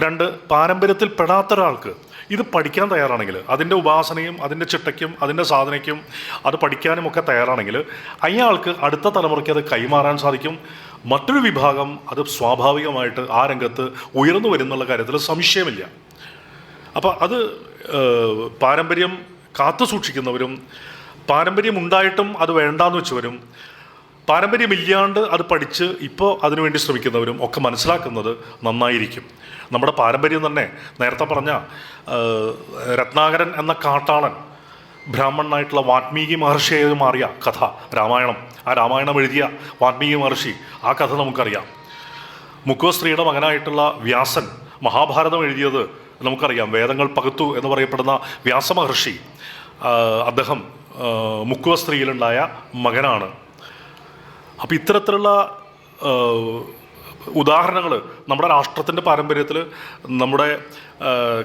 2, പാരമ്പര്യത്തിൽ പെടാത്ത ഒരാൾക്ക് ഇത് പഠിക്കാൻ തയ്യാറാണെങ്കിൽ, അതിൻ്റെ ഉപാസനയും അതിൻ്റെ ചിട്ടയ്ക്കും അതിൻ്റെ സാധനയ്ക്കും അത് പഠിക്കാനും ഒക്കെ തയ്യാറാണെങ്കിൽ അയാൾക്ക് അടുത്ത തലമുറയ്ക്ക് അത് കൈമാറാൻ സാധിക്കും. മറ്റൊരു വിഭാഗം അത് സ്വാഭാവികമായിട്ട് ആ രംഗത്ത് ഉയർന്നു വരുന്നുള്ള കാര്യത്തിൽ സംശയമില്ല. അപ്പോൾ അത് പാരമ്പര്യം കാത്തു സൂക്ഷിക്കുന്നവരും പാരമ്പര്യം ഉണ്ടായിട്ടും അത് വേണ്ടാന്ന് വെച്ചവരും പാരമ്പര്യമില്ലാണ്ട് അത് പഠിച്ച് ഇപ്പോൾ അതിനുവേണ്ടി ശ്രമിക്കുന്നവരും ഒക്കെ മനസ്സിലാക്കുന്നത് നന്നായിരിക്കും. നമ്മുടെ പാരമ്പര്യം തന്നെ നേരത്തെ പറഞ്ഞ രത്നാകരൻ എന്ന കാട്ടാളൻ ബ്രാഹ്മണനായിട്ടുള്ള വാൽമീകി മഹർഷിയായി മാറിയ കഥ രാമായണം, ആ രാമായണം എഴുതിയ വാൽമീകി മഹർഷി, ആ കഥ നമുക്കറിയാം. മുക്കുവസ്ത്രീയുടെ മകനായിട്ടുള്ള വ്യാസൻ മഹാഭാരതം എഴുതിയത് നമുക്കറിയാം. വേദങ്ങൾ പകുത്തു എന്ന് പറയപ്പെടുന്ന വ്യാസമഹർഷി, അദ്ദേഹം മുക്കുവസ്ത്രീയിലുണ്ടായ മകനാണ്. അപ്പോൾ ഇത്തരത്തിലുള്ള ഉദാഹരണങ്ങൾ നമ്മുടെ രാഷ്ട്രത്തിൻ്റെ പാരമ്പര്യത്തിൽ, നമ്മുടെ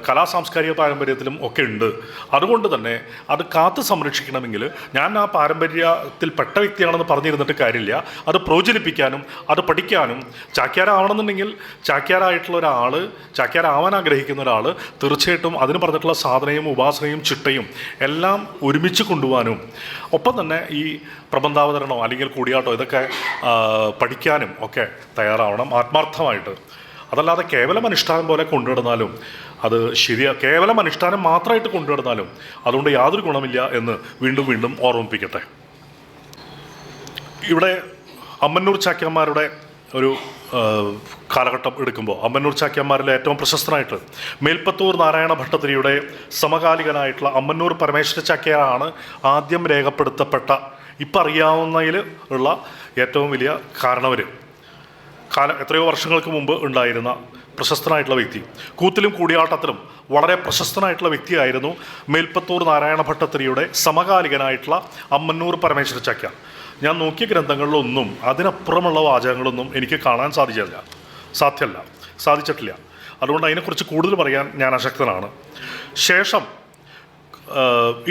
കലാ സാംസ്കാരിക പാരമ്പര്യത്തിലും ഒക്കെ ഉണ്ട്. അതുകൊണ്ട് തന്നെ അത് കാത്തു സംരക്ഷിക്കണമെങ്കിൽ ഞാൻ ആ പാരമ്പര്യത്തിൽ പെട്ട വ്യക്തിയാണെന്ന് പറഞ്ഞിരുന്നിട്ട് കാര്യമില്ല. അത് പ്രോജ്വലിപ്പിക്കാനും അത് പഠിക്കാനും, ചാക്യാരാവണമെന്നുണ്ടെങ്കിൽ ചാക്യാരായിട്ടുള്ള ഒരാൾ, ചാക്യാരാവാൻ ആഗ്രഹിക്കുന്ന ഒരാൾ തീർച്ചയായിട്ടും അതിന് പറഞ്ഞിട്ടുള്ള സാധനയും ഉപാസനയും ചിട്ടയും എല്ലാം ഒരുമിച്ച് കൊണ്ടുപോകാനും, ഒപ്പം തന്നെ ഈ പ്രബന്ധാവതരണമോ അല്ലെങ്കിൽ കൂടിയാട്ടോ ഇതൊക്കെ പഠിക്കാനും ഒക്കെ തയ്യാറാവണം ആത്മാർത്ഥമായിട്ട്. അതല്ലാതെ കേവലം അനുഷ്ഠാനം പോലെ കൊണ്ടുനടന്നാലും അത് കേവലം അനുഷ്ഠാനം മാത്രമായിട്ട് കൊണ്ടുനടന്നാലും അതുകൊണ്ട് യാതൊരു ഗുണമില്ല എന്ന് വീണ്ടും വീണ്ടും ഓർമ്മിപ്പിക്കട്ടെ. ഇവിടെ അമ്മന്നൂർ ചാക്യാന്മാരുടെ ഒരു കാലഘട്ടം എടുക്കുമ്പോൾ അമ്മന്നൂർ ചാക്യാന്മാരിലെ ഏറ്റവും പ്രശസ്തനായിട്ട് മേൽപ്പത്തൂർ നാരായണ ഭട്ടതിരിയുടെ സമകാലികനായിട്ടുള്ള അമ്മന്നൂർ പരമേശ്വര ചാക്യാരാണ് ആദ്യം രേഖപ്പെടുത്തപ്പെട്ട ഇപ്പം അറിയാവുന്നതിൽ ഉള്ള ഏറ്റവും വലിയ കാരണവർ. എത്രയോ വർഷങ്ങൾക്ക് മുമ്പ് ഉണ്ടായിരുന്ന പ്രശസ്തനായിട്ടുള്ള വ്യക്തി. കൂത്തിലും കൂടിയാട്ടത്തിലും വളരെ പ്രശസ്തനായിട്ടുള്ള വ്യക്തിയായിരുന്നു മേൽപ്പത്തൂർ നാരായണ ഭട്ടതിരിയുടെ സമകാലികനായിട്ടുള്ള അമ്മന്നൂർ പരമേശ്വര ചാക്യാർ. ഞാൻ നോക്കിയ ഗ്രന്ഥങ്ങളിലൊന്നും അതിനപ്പുറമുള്ള വാചകങ്ങളൊന്നും എനിക്ക് കാണാൻ സാധിച്ചിട്ടില്ല. അതുകൊണ്ട് അതിനെക്കുറിച്ച് കൂടുതൽ പറയാൻ ഞാൻ അശക്തനാണ്. ശേഷം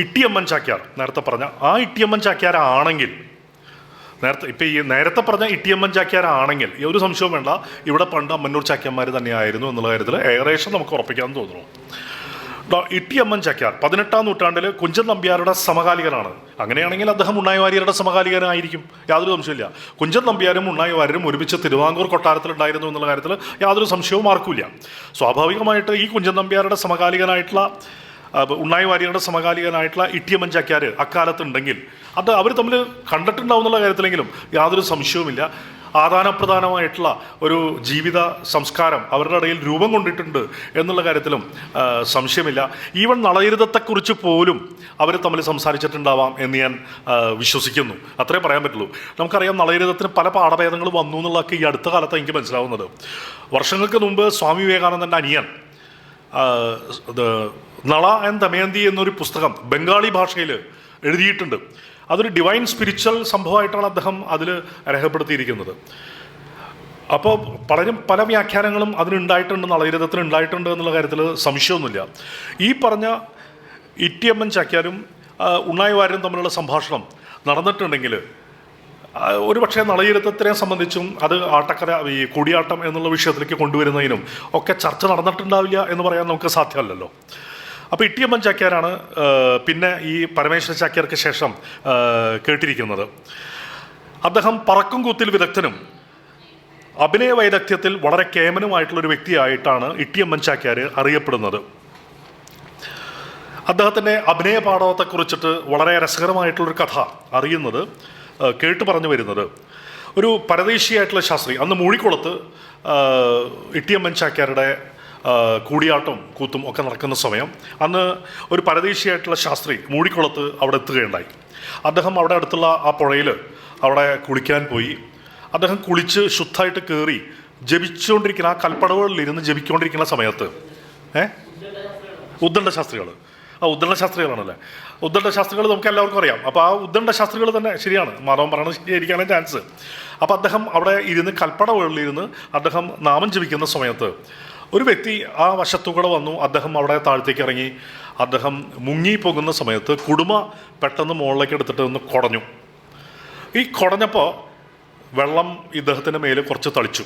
ഇട്ടിയമ്മൻ ചാക്യാർ, നേരത്തെ പറഞ്ഞ ആ ഇട്ടിയമ്മൻ ചാക്യാരാണെങ്കിൽ, നേരത്തെ പറഞ്ഞ ഇട്ടിയമ്മൻ ചാക്യാരാണെങ്കിൽ ഒരു സംശയവും വേണ്ട, ഇവിടെ പണ്ട് അമ്മന്നൂർ ചാക്യാന്മാർ തന്നെയായിരുന്നു എന്നുള്ള കാര്യത്തിൽ ഏകദേശം നമുക്ക് ഉറപ്പിക്കാമെന്ന് തോന്നുന്നു. ഇട്ടിയമ്മൻ ചാക്യാർ 18-ാം നൂറ്റാണ്ടിൽ കുഞ്ചൻ നമ്പ്യാരുടെ സമകാലികനാണ്. അങ്ങനെയാണെങ്കിൽ അദ്ദേഹം ഉണ്ണായി വാര്യരുടെ സമകാലികനായിരിക്കും, യാതൊരു സംശയമില്ല. കുഞ്ചൻ നമ്പ്യാരും ഉണ്ണായി വാര്യരും ഒരുമിച്ച് തിരുവാങ്കൂർ കൊട്ടാരത്തിലുണ്ടായിരുന്നു എന്നുള്ള കാര്യത്തിൽ യാതൊരു സംശയവും ആർക്കുമില്ല. സ്വാഭാവികമായിട്ട് ഈ കുഞ്ചൻ നമ്പ്യാരുടെ സമകാലികനായിട്ടുള്ള ഉണ്ണായി വാര്യരുടെ സമകാലികനായിട്ടുള്ള ഇട്ടിയമ്മൻ ചാക്യാർ അക്കാലത്തുണ്ടെങ്കിൽ അത് അവർ തമ്മിൽ കണ്ടിട്ടുണ്ടാവുന്നുള്ള കാര്യത്തിലെങ്കിലും യാതൊരു സംശയവുമില്ല. ആദാനപ്രധാനമായിട്ടുള്ള ഒരു ജീവിത സംസ്കാരം അവരുടെ ഇടയിൽ രൂപം കൊണ്ടിട്ടുണ്ട് എന്നുള്ള കാര്യത്തിലും സംശയമില്ല. ഈവൻ നളചരിതത്തെക്കുറിച്ച് പോലും അവർ തമ്മിൽ സംസാരിച്ചിട്ടുണ്ടാവാം എന്ന് ഞാൻ വിശ്വസിക്കുന്നു. അത്രേ പറയാൻ പറ്റുള്ളൂ. നമുക്കറിയാം നളചരിതത്തിന് പല പാഠഭേദങ്ങൾ വന്നു എന്നുള്ളതൊക്കെ ഈ അടുത്ത കാലത്ത് എനിക്ക് മനസ്സിലാവുന്നത്. വർഷങ്ങൾക്ക് മുമ്പ് സ്വാമി വിവേകാനന്ദൻ്റെ അനിയൻ നള ആൻഡ് ദമയന്തി എന്നൊരു പുസ്തകം ബംഗാളി ഭാഷയിൽ എഴുതിയിട്ടുണ്ട്. അതൊരു ഡിവൈൻ സ്പിരിച്വൽ സംഭവമായിട്ടാണ് അദ്ദേഹം അതിൽ രേഖപ്പെടുത്തിയിരിക്കുന്നത്. അപ്പോൾ പല വ്യാഖ്യാനങ്ങളും അതിനുണ്ടായിട്ടുണ്ട്, നളചരിതത്തിന് ഉണ്ടായിട്ടുണ്ട് എന്നുള്ള കാര്യത്തിൽ സംശയമൊന്നുമില്ല. ഈ പറഞ്ഞ ഇട്ടിയമ്മൻ ചാക്യാരും ഉണ്ണായി വാര്യരും തമ്മിലുള്ള സംഭാഷണം നടന്നിട്ടുണ്ടെങ്കിൽ ഒരു പക്ഷേ നളചരിതത്തിനെ സംബന്ധിച്ചും അത് ആട്ടക്കര ഈ കൂടിയാട്ടം എന്നുള്ള വിഷയത്തിലേക്ക് കൊണ്ടുവരുന്നതിനും ഒക്കെ ചർച്ച നടന്നിട്ടുണ്ടാവില്ല എന്ന് പറയാൻ നമുക്ക് സാധ്യമല്ലല്ലോ. അപ്പോൾ ഇട്ടിയമ്മൻ ചാക്യാരാണ് പിന്നെ ഈ പരമേശ്വര ചാക്യാർക്ക് ശേഷം കേട്ടിരിക്കുന്നത്. അദ്ദേഹം പറക്കും കൂത്തിൽ വിദഗ്ധനും അഭിനയ വൈദഗ്ധ്യത്തിൽ വളരെ കേമനുമായിട്ടുള്ളൊരു വ്യക്തിയായിട്ടാണ് ഇട്ടിയമ്മൻ ചാക്യാർ അറിയപ്പെടുന്നത്. അദ്ദേഹത്തിൻ്റെ അഭിനയ പാഠവത്തെക്കുറിച്ചിട്ട് വളരെ രസകരമായിട്ടുള്ളൊരു കഥ അറിയുന്നത്, കേട്ടു പറഞ്ഞു വരുന്നത്, ഒരു പരദേശിയായിട്ടുള്ള ശാസ്ത്രി അന്ന് മൂഴിക്കുളത്ത് ഇട്ടിയമ്മൻ ചാക്യാരുടെ കൂടിയാട്ടം കൂത്തും ഒക്കെ നടക്കുന്ന സമയം അന്ന് ഒരു പരദേശിയായിട്ടുള്ള ശാസ്ത്രി മൂഴിക്കുളത്ത് അവിടെ എത്തുകയുണ്ടായി. അദ്ദേഹം അവിടെ അടുത്തുള്ള ആ പുഴയിൽ അവിടെ കുളിക്കാൻ പോയി. അദ്ദേഹം കുളിച്ച് ശുദ്ധമായിട്ട് കയറി ജപിച്ചുകൊണ്ടിരിക്കുന്ന ആ കൽപ്പടവുകളിലിരുന്ന് ജപിച്ചുകൊണ്ടിരിക്കുന്ന സമയത്ത് ഉദ്ദണ്ഡ ശാസ്ത്രികൾ ഉദ്ദണ്ഡ ശാസ്ത്രികളാണല്ലേ. ഉദ്ദണ്ഡ ശാസ്ത്രികൾ നമുക്ക് എല്ലാവർക്കും അറിയാം. അപ്പോൾ ആ ഉദ്ദണ്ഡ ശാസ്ത്രികൾ തന്നെ ശരിയാണ്, മാധവൻ പറയണത് ശരിയായിരിക്കാനാണ് ചാൻസ്. അപ്പോൾ അദ്ദേഹം അവിടെ ഇരുന്ന് കൽപ്പട ഉള്ളിലിരുന്ന് അദ്ദേഹം നാമം ജപിക്കുന്ന സമയത്ത് ഒരു വ്യക്തി ആ വശത്തുകൂടെ വന്നു. അദ്ദേഹം അവിടെ താഴത്തേക്ക് ഇറങ്ങി. അദ്ദേഹം മുങ്ങി പോകുന്ന സമയത്ത് കുടുമ പെട്ടെന്ന് മുകളിലേക്ക് എടുത്തിട്ട് ഒന്ന് കുടഞ്ഞു. ഈ കുടഞ്ഞപ്പോൾ വെള്ളം ഇദ്ദേഹത്തിൻ്റെ മേലെ കുറച്ച് തളിച്ചു.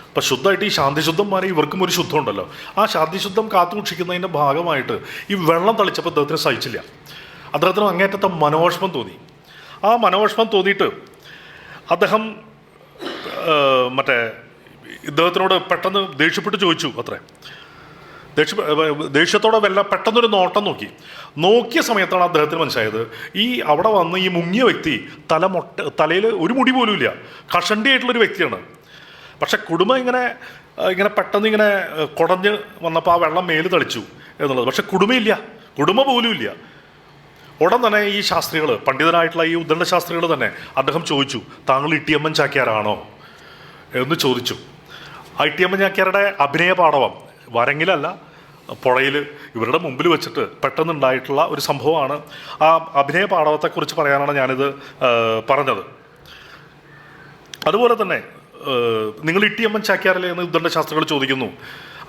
അപ്പം ശുദ്ധമായിട്ട് ഈ ശാന്തിശുദ്ധന്മാരെ ഇവർക്കും ഒരു ശുദ്ധം ഉണ്ടല്ലോ, ആ ശാന്തിശുദ്ധം കാത്തുസൂക്ഷിക്കുന്നതിൻ്റെ ഭാഗമായിട്ട് ഈ വെള്ളം തളിച്ചപ്പോൾ അദ്ദേഹത്തിന് സഹിച്ചില്ല. അദ്ദേഹത്തിന് അങ്ങേറ്റത്തെ മനോവിഷമം തോന്നി. ആ മനോവിഷമം തോന്നിയിട്ട് അദ്ദേഹം ഇദ്ദേഹത്തിനോട് പെട്ടെന്ന് ദേഷ്യപ്പെട്ട് ചോദിച്ചു അത്രേ. ദേഷ്യത്തോടെ പെട്ടെന്നൊരു നോട്ടം നോക്കിയ സമയത്താണ് അദ്ദേഹത്തിന് മനസ്സിലായത് ഈ അവിടെ വന്ന് ഈ മുങ്ങിയ വ്യക്തി തലയിൽ ഒരു മുടി പോലും ഇല്ല, കഷണ്ടിയായിട്ടുള്ളൊരു വ്യക്തിയാണ്. പക്ഷെ കുടുംബം ഇങ്ങനെ പെട്ടെന്ന് ഇങ്ങനെ കുടഞ്ഞ് വന്നപ്പോൾ ആ വെള്ളം മേല് തളിച്ചു എന്നുള്ളത്. പക്ഷെ കുടുംബ പോലും ഇല്ല. ഉടൻ തന്നെ ഈ ശാസ്ത്രികൾ, പണ്ഡിതനായിട്ടുള്ള ഈ ഉദ്ദണ്ഡ ശാസ്ത്രികൾ തന്നെ അദ്ദേഹം ചോദിച്ചു, താങ്കൾ ഇട്ടിയമ്മൻ ചാക്യാരാണോ എന്ന് ചോദിച്ചു. ഇട്ടിയമ്മൻ ചാക്യാരുടെ അഭിനയ പാടവം വരങ്ങിലല്ല, പുഴയിൽ ഇവരുടെ മുമ്പിൽ വെച്ചിട്ട് പെട്ടെന്നുണ്ടായിട്ടുള്ള ഒരു സംഭവമാണ്. ആ അഭിനയ പാടവത്തെക്കുറിച്ച് പറയാനാണ് ഞാനിത് പറഞ്ഞത്. അതുപോലെ തന്നെ നിങ്ങൾ ഇട്ടിയമ്മൻ ചാക്യാരല്ലേ എന്ന് ഉദ്ദണ്ഡ ശാസ്ത്രികൾ ചോദിക്കുന്നു.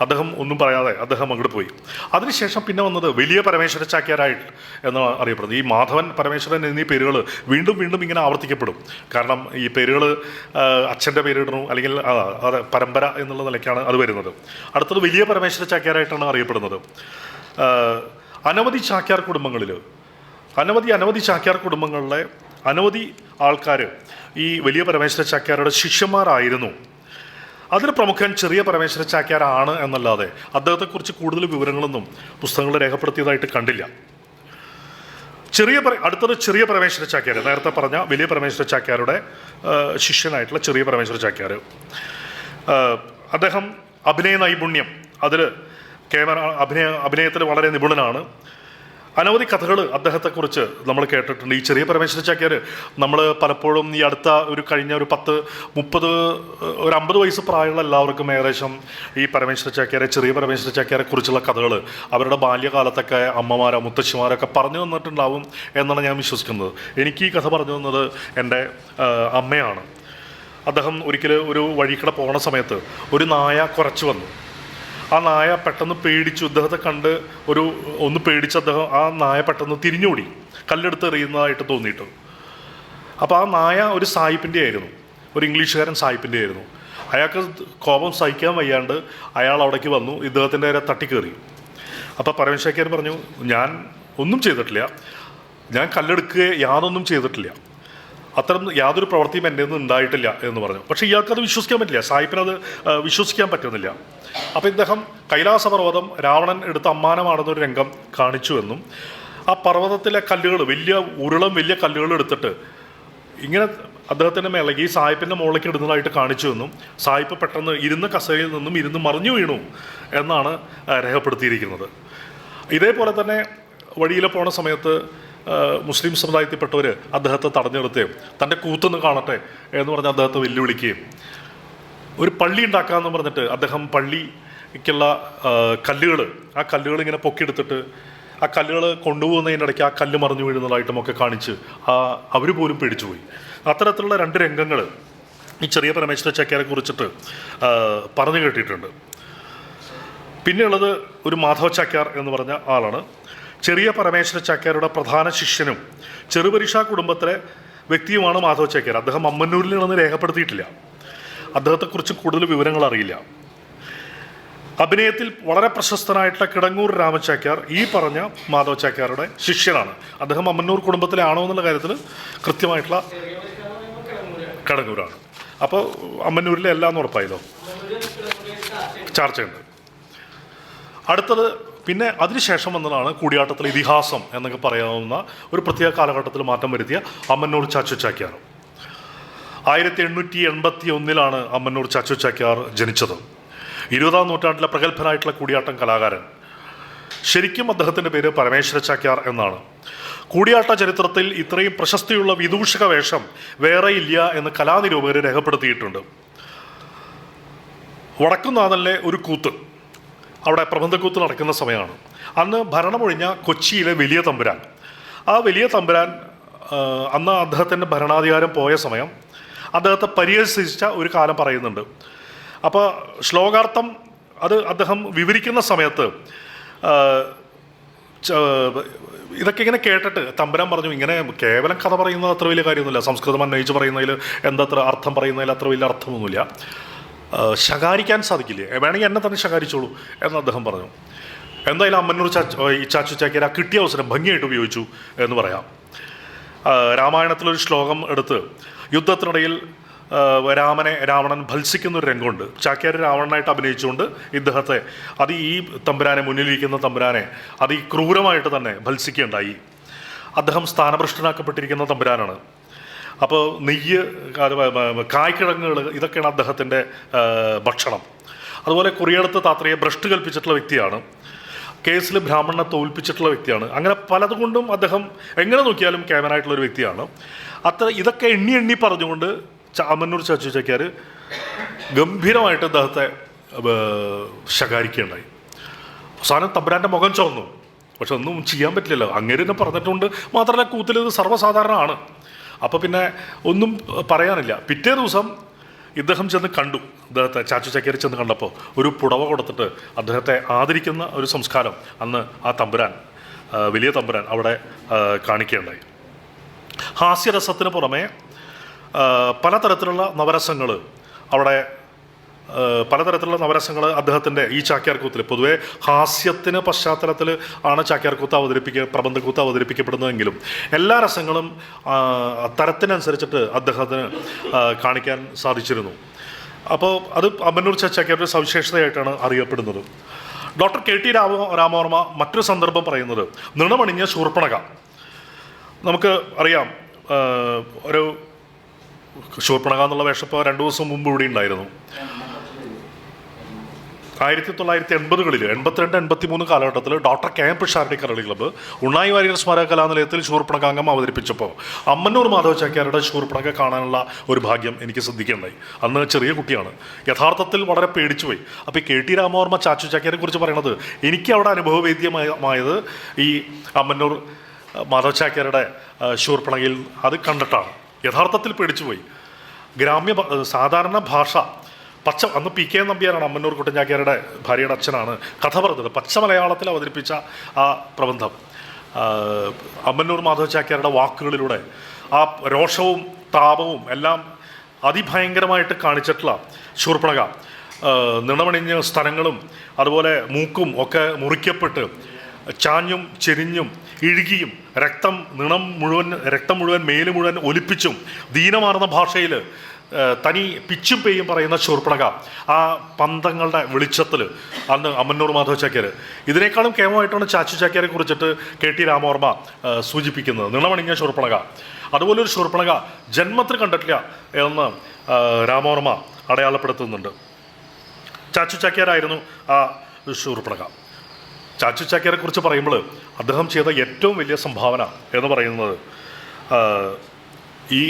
അദ്ദേഹം ഒന്നും പറയാതെ അദ്ദേഹം അങ്ങോട്ട് പോയി. അതിനുശേഷം പിന്നെ വന്നത് വലിയ പരമേശ്വര ചാക്യാരായിട്ട് എന്നാണ് അറിയപ്പെടുന്നത്. ഈ മാധവൻ, പരമേശ്വരൻ എന്നീ പേരുകൾ വീണ്ടും വീണ്ടും ഇങ്ങനെ ആവർത്തിക്കപ്പെടും. കാരണം ഈ പേരുകൾ അച്ഛൻ്റെ പേരിടണു, അല്ലെങ്കിൽ അത് പരമ്പര എന്നുള്ള നിലയ്ക്കാണ് അത് വരുന്നത്. അടുത്തത് വലിയ പരമേശ്വര ചാക്യാരായിട്ടാണ് അറിയപ്പെടുന്നത്. അനവധി ചാക്യാർ കുടുംബങ്ങളിൽ, അനവധി ചാക്യാർ കുടുംബങ്ങളിലെ അനവധി ആൾക്കാർ ഈ വലിയ പരമേശ്വര ചാക്യാരുടെ ശിഷ്യന്മാരായിരുന്നു. അതിൽ പ്രമുഖൻ ചെറിയ പരമേശ്വര ചാക്യാരാണ് എന്നല്ലാതെ അദ്ദേഹത്തെക്കുറിച്ച് കൂടുതൽ വിവരങ്ങളൊന്നും പുസ്തകങ്ങൾ രേഖപ്പെടുത്തിയതായിട്ട് കണ്ടില്ല. അടുത്തത് ചെറിയ പരമേശ്വര ചാക്യാർ, നേരത്തെ പറഞ്ഞ വലിയ പരമേശ്വര ചാക്യാരുടെ ശിഷ്യനായിട്ടുള്ള ചെറിയ പരമേശ്വര ചാക്യാർ. അദ്ദേഹം അഭിനയ നൈപുണ്യം, അതിൽ അഭിനയത്തിൽ വളരെ നിപുണനാണ്. അനവധി കഥകൾ അദ്ദേഹത്തെക്കുറിച്ച് നമ്മൾ കേട്ടിട്ടുണ്ട്. ഈ ചെറിയ പരമേശ്വര ചാക്യാർ നമ്മൾ പലപ്പോഴും ഈ അടുത്ത കഴിഞ്ഞ ഒരു 10-30 ഒരു 50 വയസ്സ് പ്രായമുള്ള എല്ലാവർക്കും ഏകദേശം ഈ പരമേശ്വര ചാക്യാരെ, ചെറിയ പരമേശ്വര ചാക്യാരെ കുറിച്ചുള്ള കഥകൾ അവരുടെ ബാല്യകാലത്തൊക്കെ അമ്മമാരോ മുത്തശ്ശിമാരൊക്കെ പറഞ്ഞു തന്നിട്ടുണ്ടാവും എന്നാണ് ഞാൻ വിശ്വസിക്കുന്നത്. എനിക്ക് ഈ കഥ പറഞ്ഞു തന്നത് എൻ്റെ അമ്മയാണ്. അദ്ദേഹം ഒരിക്കൽ ഒരു വഴിക്കൂടെ പോകുന്ന സമയത്ത് ഒരു നായ കുരച്ചു വന്നു. ആ നായ പെട്ടെന്ന് പേടിച്ചു, ഇദ്ദേഹത്തെ കണ്ട് ഒന്ന് പേടിച്ച് അദ്ദേഹം ആ നായ പെട്ടെന്ന് തിരിഞ്ഞോടി, കല്ലെടുത്ത് എറിയുന്നതായിട്ട് തോന്നിയിട്ട്. അപ്പോൾ ആ നായ ഒരു സായിപ്പിൻ്റെ ആയിരുന്നു, ഒരു ഇംഗ്ലീഷുകാരൻ സായിപ്പിൻ്റെ ആയിരുന്നു. അയാൾക്ക് കോപം സഹിക്കാൻ വയ്യാണ്ട് അയാൾ അവിടേക്ക് വന്നു, ഇദ്ദേഹത്തിൻ്റെ നേരെ തട്ടിക്കയറി. അപ്പോൾ പരമേശ്വരൻ പറഞ്ഞു, ഞാൻ ഒന്നും ചെയ്തിട്ടില്ല, ഞാൻ യാതൊന്നും ചെയ്തിട്ടില്ല, അത്തരം യാതൊരു പ്രവൃത്തിയും എൻ്റെ ഒന്നും ഉണ്ടായിട്ടില്ല എന്ന് പറഞ്ഞു. പക്ഷേ ഇയാൾക്കത് വിശ്വസിക്കാൻ പറ്റില്ല, സായിപ്പിനത് വിശ്വസിക്കാൻ പറ്റുന്നില്ല. അപ്പോൾ ഇദ്ദേഹം കൈലാസപർവ്വതം രാവണൻ എടുത്ത അമ്മാനമാണെന്നൊരു രംഗം കാണിച്ചു എന്നും ആ പർവ്വതത്തിലെ കല്ലുകൾ, വലിയ കല്ലുകൾ എടുത്തിട്ട് ഇങ്ങനെ അദ്ദേഹത്തിൻ്റെ മേലേക്ക് ഈ സായിപ്പിൻ്റെ മുകളിലേക്ക് ഇടുന്നതായിട്ട് കാണിച്ചു എന്നും സായിപ്പ് പെട്ടെന്ന് ഇരുന്ന കസേരയിൽ നിന്നും ഇരുന്ന് മറിഞ്ഞു വീണു എന്നാണ് രേഖപ്പെടുത്തിയിരിക്കുന്നത്. ഇതേപോലെ തന്നെ വഴിയിൽ പോണ സമയത്ത് മുസ്ലിം സമുദായത്തിൽപ്പെട്ടവർ അദ്ദേഹത്തെ തടഞ്ഞു നിർത്തുകയും തൻ്റെ കൂത്തൊന്ന് കാണട്ടെ എന്ന് പറഞ്ഞ് അദ്ദേഹത്തെ വെല്ലുവിളിക്കുകയും ഒരു പള്ളി ഉണ്ടാക്കാമെന്ന് പറഞ്ഞിട്ട് അദ്ദേഹം പള്ളിക്കുള്ള ആ കല്ലുകൾ ഇങ്ങനെ പൊക്കിയെടുത്തിട്ട് ആ കല്ലുകൾ കൊണ്ടുപോകുന്നതിൻ്റെ ഇടയ്ക്ക് ആ കല്ല് മറിഞ്ഞു വീഴുന്നതായിട്ടും ഒക്കെ കാണിച്ച് അവർ പോലും പേടിച്ചുപോയി. അത്തരത്തിലുള്ള 2 രംഗങ്ങൾ ഈ ചെറിയ പരമേശ്വര ചാക്യാരെ കുറിച്ചിട്ട് പറഞ്ഞു കേട്ടിട്ടുണ്ട്. പിന്നെയുള്ളത് ഒരു മാധവ ചാക്യാർ എന്ന് പറഞ്ഞ ആളാണ്. ചെറിയ പരമേശ്വര ചാക്യാരുടെ പ്രധാന ശിഷ്യനും ചെറുപരിഷ കുടുംബത്തിലെ വ്യക്തിയുമാണ് മാധവ ചാക്യാർ. അദ്ദേഹം അമ്മന്നൂരിലാണെന്ന് രേഖപ്പെടുത്തിയിട്ടില്ല. അദ്ദേഹത്തെക്കുറിച്ച് കൂടുതൽ വിവരങ്ങൾ അറിയില്ല. അഭിനയത്തിൽ വളരെ പ്രശസ്തനായിട്ടുള്ള കിടങ്ങൂർ രാമചാക്യാർ ഈ പറഞ്ഞ മാധവ ചാക്യാരുടെ ശിഷ്യനാണ്. അദ്ദേഹം അമ്മന്നൂർ കുടുംബത്തിലാണോ എന്നുള്ള കാര്യത്തിൽ കൃത്യമായിട്ടുള്ള കിടങ്ങൂരാണ്. അപ്പോൾ അമ്മന്നൂരിലെ എല്ലാം ഉറപ്പായല്ലോ, ചർച്ചയുണ്ട്. അടുത്തത് പിന്നെ അതിനുശേഷം വന്നതാണ് കൂടിയാട്ടത്തിലെ ഇതിഹാസം എന്നൊക്കെ പറയാവുന്ന ഒരു പ്രത്യേക കാലഘട്ടത്തിൽ മാറ്റം വരുത്തിയ അമ്മന്നൂർ ചാച്ചു ചാക്യാർ. 1881 അമ്മന്നൂർ ചാച്ചു ചാക്യാർ ജനിച്ചത്. 20-ാം നൂറ്റാണ്ടിലെ പ്രഗത്ഭനായിട്ടുള്ള കൂടിയാട്ടം കലാകാരൻ. ശരിക്കും അദ്ദേഹത്തിൻ്റെ പേര് പരമേശ്വര ചാക്യാർ എന്നാണ്. കൂടിയാട്ട ചരിത്രത്തിൽ ഇത്രയും പ്രശസ്തിയുള്ള വിദൂഷക വേഷം വേറെയില്ല എന്ന് കലാനിരൂപകർ രേഖപ്പെടുത്തിയിട്ടുണ്ട്. വടക്കുംനാഥനിലെ ഒരു കൂത്ത്, അവിടെ പ്രബന്ധക്കൂത്ത് നടക്കുന്ന സമയമാണ്. അന്ന് ഭരണമൊഴിഞ്ഞ കൊച്ചിയിലെ വലിയ തമ്പുരാൻ, ആ വലിയ തമ്പുരാൻ അന്ന് അദ്ദേഹത്തിൻ്റെ ഭരണാധികാരം പോയ സമയം അദ്ദേഹത്തെ പരിഹസിച്ച ഒരു കാലം പറയുന്നുണ്ട്. അപ്പോൾ ശ്ലോകാർത്ഥം അത് അദ്ദേഹം വിവരിക്കുന്ന സമയത്ത് ഇതൊക്കെ ഇങ്ങനെ കേട്ടിട്ട് തമ്പുരാൻ പറഞ്ഞു, ഇങ്ങനെ കേവലം കഥ പറയുന്നത് അത്ര വലിയ കാര്യമൊന്നുമില്ല, സംസ്കൃതം അന്വയിച്ച് പറയുന്നതിൽ എന്തത്ര അർത്ഥം പറയുന്നതിൽ അത്ര വലിയ അർത്ഥമൊന്നുമില്ല, ശകാരിക്കാൻ സാധിക്കില്ലേ, വേണമെങ്കിൽ എന്നെ തന്നെ ശകാരിച്ചോളൂ എന്ന് അദ്ദേഹം പറഞ്ഞു. എന്തായാലും അമ്മന്നൂർ ചാച്ചു ചാക്യാർ ആ കിട്ടിയ അവസരം ഭംഗിയായിട്ട് ഉപയോഗിച്ചു എന്ന് പറയാം. രാമായണത്തിലൊരു ശ്ലോകം എടുത്ത് യുദ്ധത്തിനിടയിൽ രാവണൻ ഭത്സിക്കുന്ന ഒരു രംഗമുണ്ട്. ചാക്യാർ രാവണനായിട്ട് അഭിനയിച്ചുകൊണ്ട് ഇദ്ദേഹത്തെ ഈ തമ്പുരാനെ, മുന്നിലിരിക്കുന്ന തമ്പുരാനെ ക്രൂരമായിട്ട് തന്നെ ഭത്സിക്കുകയുണ്ടായി. അദ്ദേഹം സ്ഥാനഭ്രഷ്ടനാക്കപ്പെട്ടിരിക്കുന്ന തമ്പുരാനാണ്. അപ്പോൾ നെയ്യ്, കായ്ക്കിഴങ്ങുകൾ, ഇതൊക്കെയാണ് അദ്ദേഹത്തിൻ്റെ ഭക്ഷണം. അതുപോലെ കുറിയടത്ത് താത്രയെ ഭ്രഷ്ട് കൽപ്പിച്ചിട്ടുള്ള വ്യക്തിയാണ്. കേസിൽ ബ്രാഹ്മണനെ തോൽപ്പിച്ചിട്ടുള്ള വ്യക്തിയാണ്. അങ്ങനെ പലതുകൊണ്ടും അദ്ദേഹം എങ്ങനെ നോക്കിയാലും കേമനായിട്ടുള്ളൊരു വ്യക്തിയാണ്. ഇതൊക്കെ എണ്ണി പറഞ്ഞുകൊണ്ട് അമ്മന്നൂർ ചാച്ചു ചാക്യാർ ഗംഭീരമായിട്ട് അദ്ദേഹത്തെ ശകാരിക്കുകയുണ്ടായി. അവസാനം തമ്പുരാൻ്റെ മുഖം ചുവന്നു. പക്ഷെ ഒന്നും ചെയ്യാൻ പറ്റില്ലല്ലോ, അങ്ങനെ തന്നെ പറഞ്ഞിട്ടുണ്ട്. മാത്രമല്ല കൂത്തിൽ ഇത് സർവ്വസാധാരണമാണ്. അപ്പോൾ പിന്നെ ഒന്നും പറയാനില്ല. പിറ്റേ ദിവസം ഇദ്ദേഹം ചെന്ന് കണ്ടു, അദ്ദേഹത്തെ ചാച്ചു ചാക്യാർ ചെന്ന് കണ്ടപ്പോൾ ഒരു പുടവ കൊടുത്തിട്ട് അദ്ദേഹത്തെ ആദരിക്കുന്ന ഒരു സംസ്കാരം അന്ന് ആ തമ്പുരാൻ, വലിയ തമ്പുരാൻ അവിടെ കാണിക്കുകയുണ്ടായി. ഹാസ്യരസത്തിന് പുറമെ പലതരത്തിലുള്ള നവരസങ്ങൾ അദ്ദേഹത്തിൻ്റെ ഈ ചാക്യാർകൂത്തിൽ, പൊതുവെ ഹാസ്യത്തിന് പശ്ചാത്തലത്തിൽ ആണ് ചാക്യാർകൂത്ത് പ്രബന്ധക്കൂത്ത് അവതരിപ്പിക്കപ്പെടുന്നതെങ്കിലും എല്ലാ രസങ്ങളും തരത്തിനനുസരിച്ചിട്ട് അദ്ദേഹത്തിന് കാണിക്കാൻ സാധിച്ചിരുന്നു. അപ്പോൾ അത് അമ്മന്നൂർ ചാക്യാരുടെ സവിശേഷതയായിട്ടാണ് അറിയപ്പെടുന്നത്. ഡോക്ടർ KT രാമവർമ്മ മറ്റൊരു സന്ദർഭം പറയുന്നത് നിണമണിഞ്ഞ ശൂർപ്പണഖ. നമുക്ക് അറിയാം, ഒരു ശൂർപ്പണഖ എന്നുള്ള വേഷം ഇപ്പോൾ 2 ദിവസം മുമ്പ് ഇവിടെ ഉണ്ടായിരുന്നു. 1980-കളിൽ 82-83 കാലഘട്ടത്തിൽ ഡോക്ടർ KM പിഷാരടി കരളി ക്ലബ്ബ് ഉണ്ണായി വാര്യർ സ്മാരക കലാനിലയത്തിൽ ശൂർപ്പണഖ അംഗം അവതരിപ്പിച്ചപ്പോൾ അമ്മന്നൂർ മാധവ ചാക്യാരുടെ ശൂർപ്പണഖ കാണാനുള്ള ഒരു ഭാഗ്യം എനിക്ക് ശ്രദ്ധിക്കുകയുണ്ടായി. അന്ന് ചെറിയ കുട്ടിയാണ്, യഥാർത്ഥത്തിൽ വളരെ പേടിച്ചുപോയി. അപ്പോൾ ഈ KT രാമവർമ്മ ചാച്ചു ചാക്യാരെ കുറിച്ച് പറയുന്നത് എനിക്ക് അവിടെ അനുഭവവേദ്യമായത് ഈ അമ്മന്നൂർ മാധവ ചാക്യാരുടെ ശൂർപ്പണഖയിൽ അത് കണ്ടിട്ടാണ്. യഥാർത്ഥത്തിൽ പേടിച്ചുപോയി. സാധാരണ ഭാഷ അന്ന് PK നമ്പ്യാരാണ്, അമ്മന്നൂർ കുട്ടൻചാക്യാരുടെ ഭാര്യയുടെ അച്ഛനാണ് കഥ പറഞ്ഞത്. പച്ച മലയാളത്തിൽ അവതരിപ്പിച്ച ആ പ്രബന്ധം അമ്മന്നൂർ മാധവ ചാക്യാരുടെ വാക്കുകളിലൂടെ ആ രോഷവും താപവും എല്ലാം അതിഭയങ്കരമായിട്ട് കാണിച്ചിട്ടുള്ള ശൂർപ്പണഖ, നിണമണിഞ്ഞ സ്ഥലങ്ങളും അതുപോലെ മൂക്കും ഒക്കെ മുറിക്കപ്പെട്ട് ചാഞ്ഞും ചെരിഞ്ഞും ഇഴുകിയും രക്തം മുഴുവൻ മേല് മുഴുവൻ ഒലിപ്പിച്ചും ദീനമാർന്ന ഭാഷയിൽ തനി പിച്ചും പേയും പറയുന്ന ശൂർപ്പണഖ ആ പന്തങ്ങളുടെ വെളിച്ചത്തിൽ അന്ന് അമ്മന്നൂർ മാധവ ചാക്യാർ. ഇതിനേക്കാളും കേമമായിട്ടാണ് ചാച്ചു ചാക്യാരെ കുറിച്ചിട്ട് KT രാമവർമ്മ സൂചിപ്പിക്കുന്നത്, നിണമണിഞ്ഞ ശൂർപ്പണഖ. അതുപോലൊരു ശൂർപ്പണഖ ജന്മത്തിൽ കണ്ടിട്ടില്ല എന്ന് രാമവർമ്മ അടയാളപ്പെടുത്തുന്നുണ്ട്. ചാച്ചു ചാക്യാരായിരുന്നു ആ ശൂർപ്പണഖ. ചാച്ചു ചാക്യാരെ കുറിച്ച് പറയുമ്പോൾ അദ്ദേഹം ചെയ്ത ഏറ്റവും വലിയ സംഭാവന എന്ന് പറയുന്നത് ഈ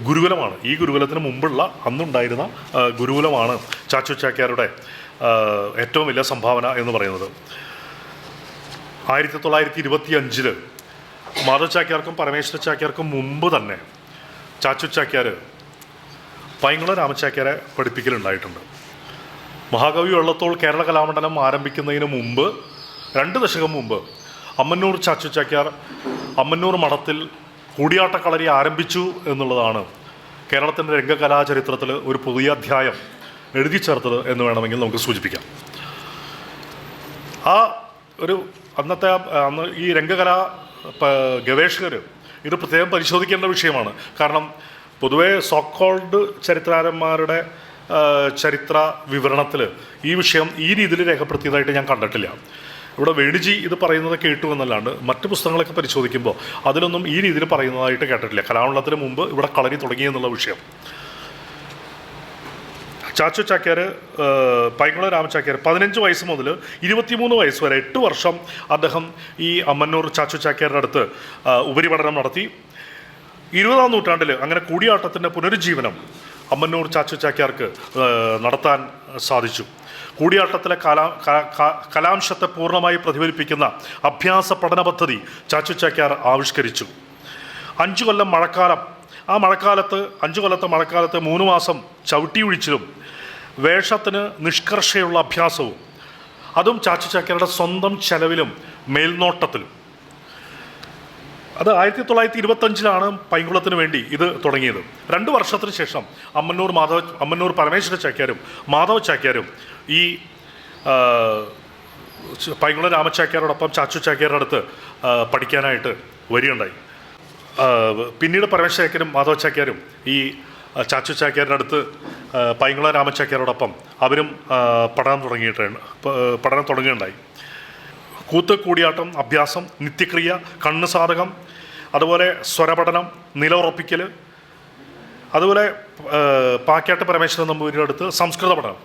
ഗുരുകുലമാണ്. ഈ ഗുരുകുലത്തിന് മുമ്പുള്ള അന്നുണ്ടായിരുന്ന ഗുരുകുലമാണ് ചാച്ചു ചാക്യാരുടെ ഏറ്റവും വലിയ സംഭാവന എന്ന് പറയുന്നത്. 1925 മാധവ ചാക്യാർക്കും പരമേശ്വര ചാക്യാർക്കും മുമ്പ് തന്നെ ചാച്ചു ചാക്യാർ പൈങ്കുളം രാമചാക്യാരെ പഠിപ്പിക്കലുണ്ടായിട്ടുണ്ട്. മഹാകവി വള്ളത്തോൾ കേരള കലാമണ്ഡലം ആരംഭിക്കുന്നതിന് മുമ്പ് 2 ദശകം മുമ്പ് അമ്മന്നൂർ ചാച്ചു ചാക്യാർ അമ്മന്നൂർ മഠത്തിൽ കൂടിയാട്ടക്കളരി ആരംഭിച്ചു എന്നുള്ളതാണ് കേരളത്തിൻ്റെ രംഗകലാചരിത്രത്തിൽ ഒരു പുതിയ അധ്യായം എഴുതി ചേർത്തത് എന്ന് വേണമെങ്കിൽ നമുക്ക് സൂചിപ്പിക്കാം. അന്ന് ഈ രംഗകലാ ഗവേഷകർ ഇത് പ്രത്യേകം പരിശോധിക്കേണ്ട വിഷയമാണ്. കാരണം പൊതുവേ സോക്കോൾഡ് ചരിത്രകാരന്മാരുടെ ചരിത്ര വിവരണത്തിൽ ഈ വിഷയം ഈ രീതിയിൽ രേഖപ്പെടുത്തിയതായിട്ട് ഞാൻ കണ്ടിട്ടില്ല. ഇവിടെ വേണിജി ഇത് പറയുന്നത് കേട്ടു എന്നല്ലാണ്ട് മറ്റ് പുസ്തകങ്ങളൊക്കെ പരിശോധിക്കുമ്പോൾ അതിലൊന്നും ഈ രീതിയിൽ പറയുന്നതായിട്ട് കേട്ടിട്ടില്ല. കലാമണ്ഡലത്തിന് മുമ്പ് ഇവിടെ കളരി തുടങ്ങിയെന്നുള്ള വിഷയം. ചാച്ചു ചാക്യാർ, പൈങ്കുളം രാമചാക്യാർ 15 വയസ്സ് മുതൽ 23 വയസ്സ് വരെ 8 വർഷം അദ്ദേഹം ഈ അമ്മന്നൂർ ചാച്ചു ചാക്യാരുടെ അടുത്ത് ഉപരിപഠനം നടത്തി. 20-ാം നൂറ്റാണ്ടിൽ അങ്ങനെ കൂടിയാട്ടത്തിൻ്റെ പുനരുജ്ജീവനം അമ്മന്നൂർ ചാച്ചു ചാക്യാർക്ക് നടത്താൻ സാധിച്ചു. കൂടിയാട്ടത്തിലെ കലാംശത്തെ പൂർണ്ണമായി പ്രതിഫലിപ്പിക്കുന്ന അഭ്യാസ പഠന പദ്ധതി ചാച്ചു ചാക്യാർ ആവിഷ്കരിച്ചു. 5 കൊല്ലം മഴക്കാലം, ആ മഴക്കാലത്ത് 5 കൊല്ലത്തെ മഴക്കാലത്ത് 3 മാസം ചവിട്ടിയൊഴിച്ചിലും വേഷത്തിന് നിഷ്കർഷയുള്ള അഭ്യാസവും, അതും ചാച്ചു ചാക്യാരുടെ സ്വന്തം ചെലവിലും മേൽനോട്ടത്തിലും. അത് 1925 പൈങ്കുളത്തിന് വേണ്ടി ഇത് തുടങ്ങിയത്. 2 വർഷത്തിന് ശേഷം അമ്മന്നൂർ പരമേശ്വര ചാക്യാരും മാധവ ചാക്യാരും ഈ പൈങ്കുളം രാമചാക്യാരോടൊപ്പം ചാച്ചു ചാക്യാരുടെ അടുത്ത് പഠിക്കാനായിട്ട് വരികയുണ്ടായി. പിന്നീട് പരമേശ്വര ചാക്യാരും മാധവ ചാക്യാരും ഈ ചാച്ചു ചാക്യാരുടെ അടുത്ത് പൈങ്കുളം രാമചാക്യാരോടൊപ്പം അവരും പഠനം തുടങ്ങുകയുണ്ടായി. കൂത്ത്, കൂടിയാട്ടം, അഭ്യാസം, നിത്യക്രിയ, കണ്ണ് സാധകം, അതുപോലെ സ്വരപഠനം, നിലയുറപ്പിക്കൽ, അതുപോലെ പാക്യാട്ട് പരമേശ്വരൻ നമ്പൂതിരിയുടെ അടുത്ത് സംസ്കൃത പഠനം.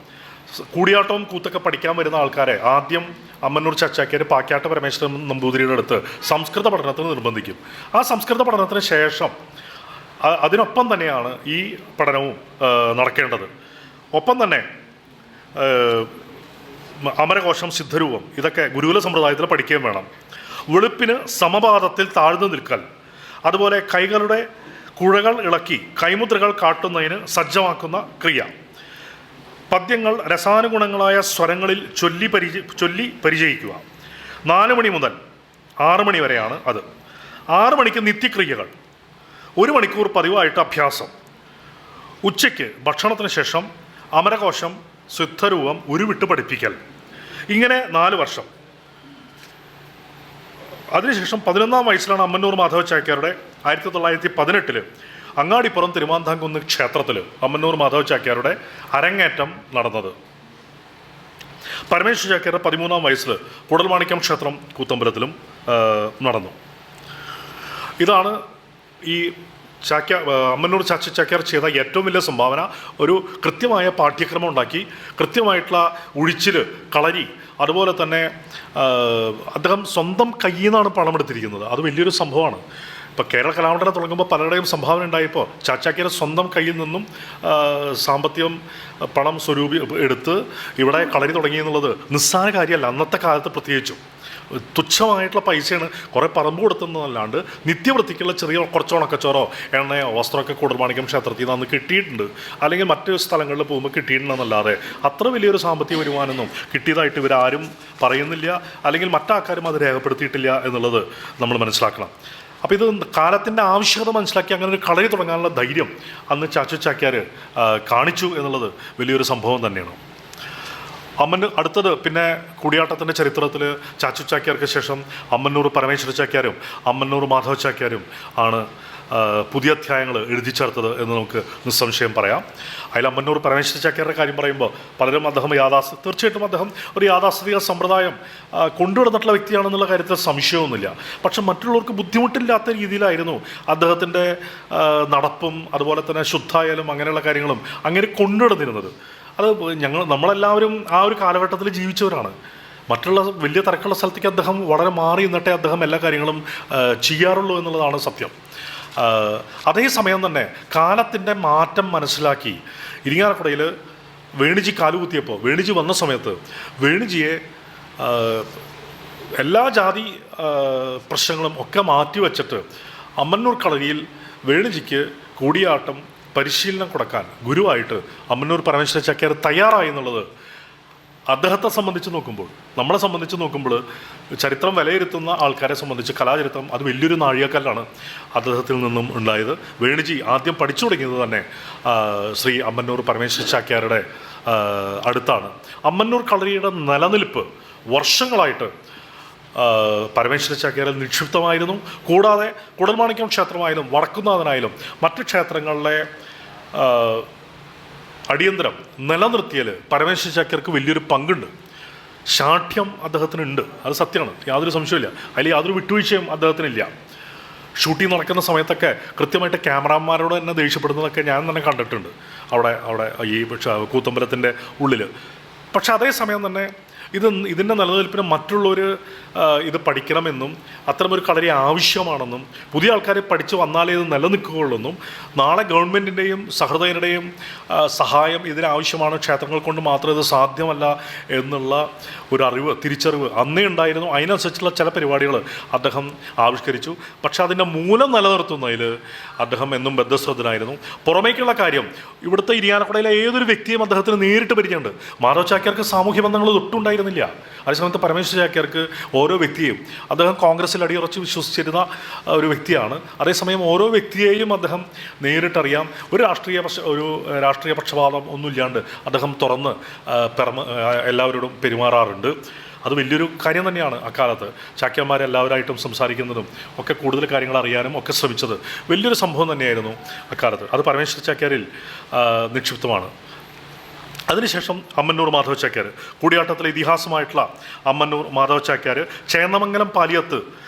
കൂടിയാട്ടവും കൂത്തൊക്കെ പഠിക്കാൻ വരുന്ന ആൾക്കാരെ ആദ്യം അമ്മന്നൂർ ചാക്യാർ പാക്യാട്ട് പരമേശ്വരൻ നമ്പൂതിരിയുടെ അടുത്ത് സംസ്കൃത പഠനത്തിന് നിർബന്ധിക്കും. ആ സംസ്കൃത പഠനത്തിന് ശേഷം അതിനൊപ്പം തന്നെയാണ് ഈ പഠനവും നടക്കേണ്ടത്. ഒപ്പം തന്നെ അമരകോശം, സിദ്ധരൂപം, ഇതൊക്കെ ഗുരുകുല സമ്പ്രദായത്തിൽ പഠിക്കുകയും വേണം. വെളുപ്പിന് സമപാദത്തിൽ താഴ്ന്നു നിൽക്കൽ, അതുപോലെ കൈകളുടെ കുഴകൾ ഇളക്കി കൈമുദ്രകൾ കാട്ടുന്നതിന് സജ്ജമാക്കുന്ന ക്രിയ, പദ്യങ്ങൾ രസാനുഗുണങ്ങളായ സ്വരങ്ങളിൽ ചൊല്ലി പരിചയിക്കുക. 4 മണി മുതൽ 6 മണി വരെയാണ് അത്. 6 മണിക്ക് നിത്യക്രിയകൾ, 1 മണിക്കൂർ പതിവായിട്ട് അഭ്യാസം. ഉച്ചയ്ക്ക് ഭക്ഷണത്തിന് ശേഷം അമരകോശം, സിദ്ധരൂപം ഉരുവിട്ട് പഠിപ്പിക്കൽ. ഇങ്ങനെ 4 വർഷം. അതിനുശേഷം 11-ാം വയസ്സിലാണ് അമ്മന്നൂർ മാധവ ചാക്യാരുടെ 1918 അങ്ങാടിപ്പുറം തിരുമാന്താംകുന്ന് ക്ഷേത്രത്തിൽ അമ്മന്നൂർ മാധവ ചാക്യാരുടെ അരങ്ങേറ്റം നടന്നത്. പരമേശ്വര ചാക്യാരുടെ 13-ാം വയസ്സിൽ കൂടൽമാണിക്യം ക്ഷേത്രം കൂത്തമ്പലത്തിലും നടന്നു. ഇതാണ് ഈ അമ്മന്നൂർ ചാച്ചു ചാക്യാർ ചെയ്ത ഏറ്റവും വലിയ സംഭാവന. ഒരു കൃത്യമായ പാഠ്യക്രമം ഉണ്ടാക്കി, കൃത്യമായിട്ടുള്ള ഉഴിച്ചിൽ, കളരി, അതുപോലെ തന്നെ അദ്ദേഹം സ്വന്തം കയ്യിൽ നിന്നാണ് പണമെടുത്തിരിക്കുന്നത്. അത് വലിയൊരു സംഭവമാണ്. ഇപ്പോൾ കേരള കലാമണ്ഡലം തുടങ്ങുമ്പോൾ പലരുടെയും സംഭാവന ഉണ്ടായപ്പോൾ ചാച്ചാക്കിയുടെ സ്വന്തം കയ്യിൽ നിന്നും സാമ്പത്തികം പണം എടുത്ത് ഇവിടെ കളരി തുടങ്ങിയെന്നുള്ളത് നിസ്സാര കാര്യമല്ല. അന്നത്തെ കാലത്ത് പ്രത്യേകിച്ചും തുച്ഛമായിട്ടുള്ള പൈസയാണ്. കുറേ പറമ്പ് കൊടുത്തുന്നതല്ലാണ്ട് നിത്യവൃത്തിക്കുള്ള ചെറിയ കുറച്ച് ഉണക്കച്ചോറോ എണ്ണയോ വസ്ത്രമൊക്കെ കൂടൽമാണിക്യം ക്ഷേത്രത്തിൽ നിന്ന് അന്ന് കിട്ടിയിട്ടുണ്ട്, അല്ലെങ്കിൽ മറ്റ് സ്ഥലങ്ങളിൽ പോകുമ്പോൾ കിട്ടിയിട്ടുണ്ടെന്നല്ലാതെ അത്ര വലിയൊരു സാമ്പത്തിക വരുമാനമൊന്നും കിട്ടിയതായിട്ട് ഇവരാരും പറയുന്നില്ല, അല്ലെങ്കിൽ മറ്റാൾക്കാരും അത് രേഖപ്പെടുത്തിയിട്ടില്ല എന്നുള്ളത് നമ്മൾ മനസ്സിലാക്കണം. അപ്പോൾ ഇത് കാലത്തിൻ്റെ ആവശ്യകത മനസ്സിലാക്കി അങ്ങനെ ഒരു കളരി തുടങ്ങാനുള്ള ധൈര്യം അന്ന് ചാച്ചു ചാക്യാർ കാണിച്ചു എന്നുള്ളത് വലിയൊരു സംഭവം തന്നെയാണ്. അടുത്തത് പിന്നെ കൂടിയാട്ടത്തിൻ്റെ ചരിത്രത്തിൽ ചാച്ചു ചാക്യാർക്ക് ശേഷം അമ്മന്നൂർ പരമേശ്വര ചാക്യാരും അമ്മന്നൂർ മാധവ ചാക്യാരും ആണ് പുതിയ അധ്യായങ്ങൾ എഴുതി ചേർത്തത് എന്ന് നമുക്ക് നിസ്സംശയം പറയാം. അതിൽ അമ്മന്നൂർ പരമേശ്വര ചാക്യാരുടെ കാര്യം പറയുമ്പോൾ പലരും തീർച്ചയായിട്ടും അദ്ദേഹം ഒരു യാഥാസ്ഥിതിക സമ്പ്രദായം കൊണ്ടുവന്നിട്ടുള്ള വ്യക്തിയാണെന്നുള്ള കാര്യത്തിൽ സംശയമൊന്നുമില്ല. പക്ഷെ മറ്റുള്ളവർക്ക് ബുദ്ധിമുട്ടില്ലാത്ത രീതിയിലായിരുന്നു അദ്ദേഹത്തിൻ്റെ നടപ്പും അതുപോലെ തന്നെ ശുദ്ധായാലും അങ്ങനെയുള്ള കാര്യങ്ങളും അങ്ങനെ കൊണ്ടുവന്നിരുന്നത്. അത് നമ്മളെല്ലാവരും ആ ഒരു കാലഘട്ടത്തിൽ ജീവിച്ചവരാണ്. മറ്റുള്ള വലിയ തിരക്കുള്ള സ്ഥലത്തേക്ക് അദ്ദേഹം വളരെ മാറി നിന്നിട്ടേ അദ്ദേഹം എല്ലാ കാര്യങ്ങളും ചെയ്യാറുള്ളൂ എന്നുള്ളതാണ് സത്യം. അതേസമയം തന്നെ കാലത്തിൻ്റെ മാറ്റം മനസ്സിലാക്കി ഇരിങ്ങാലക്കുടയിൽ വേണിജി കാലുകുത്തിയപ്പോൾ, വേണിജി വന്ന സമയത്ത് വേണിജിയെ എല്ലാ ജാതി പ്രശ്നങ്ങളും ഒക്കെ മാറ്റിവെച്ചിട്ട് അമ്മന്നൂർ കളരിയിൽ വേണിജിക്ക് കൂടിയാട്ടം പരിശീലനം കൊടുക്കാൻ ഗുരുവായിട്ട് അമ്മന്നൂർ പരമേശ്വര ചാക്യാർ തയ്യാറായി എന്നുള്ളത് അദ്ദേഹത്തെ സംബന്ധിച്ച് നോക്കുമ്പോൾ, നമ്മളെ സംബന്ധിച്ച് നോക്കുമ്പോൾ, ചരിത്രം വിലയിരുത്തുന്ന ആൾക്കാരെ സംബന്ധിച്ച് കലാചരിത്രം അത് വലിയൊരു നാഴികക്കല്ലാണ് അദ്ദേഹത്തിൽ നിന്നും ഉണ്ടായത്. വേണിജി ആദ്യം പഠിച്ചു തുടങ്ങിയത് തന്നെ ശ്രീ അമ്മന്നൂർ പരമേശ്വര ചാക്യാരുടെ അടുത്താണ്. അമ്മന്നൂർ കളരിയുടെ നിലനിൽപ്പ് വർഷങ്ങളായിട്ട് പരമേശ്വര ചാക്യാരിൽ നിക്ഷിപ്തമായിരുന്നു. കൂടാതെ കൂടൽമാണിക്യം ക്ഷേത്രമായാലും വടക്കുന്നാഥനായാലും മറ്റ് ക്ഷേത്രങ്ങളിലെ അടിയന്തരം നിലനിർത്തിയതിൽ പരമേശ്വര ചാക്യാർക്ക് വലിയൊരു പങ്കുണ്ട്. ശാഠ്യം അദ്ദേഹത്തിനുണ്ട്, അത് സത്യമാണ്, യാതൊരു സംശയമില്ല. അതിൽ യാതൊരു വിട്ടുവീഴ്ചയും അദ്ദേഹത്തിനില്ല. ഷൂട്ടിംഗ് നടക്കുന്ന സമയത്തൊക്കെ കൃത്യമായിട്ട് ക്യാമറാമാരോട് തന്നെ ദേഷ്യപ്പെടുന്നതൊക്കെ ഞാൻ തന്നെ കണ്ടിട്ടുണ്ട് അവിടെ ഈ കൂത്തമ്പലത്തിൻ്റെ ഉള്ളിൽ. പക്ഷെ അതേസമയം തന്നെ ഇതിൻ്റെ നിലനിൽപ്പിന് മറ്റുള്ളവർ ഇത് പഠിക്കണമെന്നും അത്തരമൊരു കളരി ആവശ്യമാണെന്നും പുതിയ ആൾക്കാർ പഠിച്ചു വന്നാലേ ഇത് നിലനിൽക്കുകയുള്ളെന്നും നാളെ ഗവൺമെൻറ്റിൻ്റെയും സഹൃദയരുടെയും സഹായം ഇതിനാവശ്യമാണ്, ക്ഷേത്രങ്ങൾ കൊണ്ട് മാത്രം ഇത് സാധ്യമല്ല എന്നുള്ള ഒരു തിരിച്ചറിവ് അന്നേ ഉണ്ടായിരുന്നു. അതിനനുസരിച്ചുള്ള ചില പരിപാടികൾ അദ്ദേഹം ആവിഷ്കരിച്ചു. പക്ഷേ അതിൻ്റെ മൂലം നിലനിർത്തുന്നതിൽ അദ്ദേഹം എന്നും ബദ്ധശ്രദ്ധനായിരുന്നു. പുറമേക്കുള്ള കാര്യം, ഇവിടുത്തെ ഇരിയാനക്കുടയിലെ ഏതൊരു വ്യക്തിയും അദ്ദേഹത്തിന് നേരിട്ട് പരിചയമുണ്ട്. മാധവ് ചാക്യാർക്ക് സാമൂഹ്യ ബന്ധങ്ങൾ തൊട്ടുണ്ടായിരുന്നില്ല. അതേസമയത്ത് പരമേശ്വര ചാക്യാർക്ക് ഓരോ വ്യക്തിയും, അദ്ദേഹം കോൺഗ്രസ്സിൽ അടിയുറച്ച് വിശ്വസിച്ചിരുന്ന ഒരു വ്യക്തിയാണ്. അതേസമയം ഓരോ വ്യക്തിയെയും അദ്ദേഹം നേരിട്ടറിയാം. ഒരു രാഷ്ട്രീയ പക്ഷപാതം ഒന്നുമില്ലാണ്ട് അദ്ദേഹം തുറന്ന് എല്ലാവരോടും പെരുമാറാറുണ്ട്. അത് വലിയൊരു കാര്യം തന്നെയാണ്. അക്കാലത്ത് ചാക്യാന്മാരെല്ലാവരായിട്ടും സംസാരിക്കുന്നതും ഒക്കെ കൂടുതൽ കാര്യങ്ങൾ അറിയാനും ഒക്കെ ശ്രമിച്ചത് വലിയൊരു സംഭവം തന്നെയായിരുന്നു അക്കാലത്ത്. അത് പരമേശ്വര ചാക്യാരിൽ നിക്ഷിപ്തമാണ്. അതിനുശേഷം അമ്മന്നൂർ മാധവ ചാക്യാർ, കൂടിയാട്ടത്തിലെ ഇതിഹാസമായിട്ടുള്ള അമ്മന്നൂർ മാധവ ചാക്യാർ ചേന്നമംഗലം പാലിയത്ത്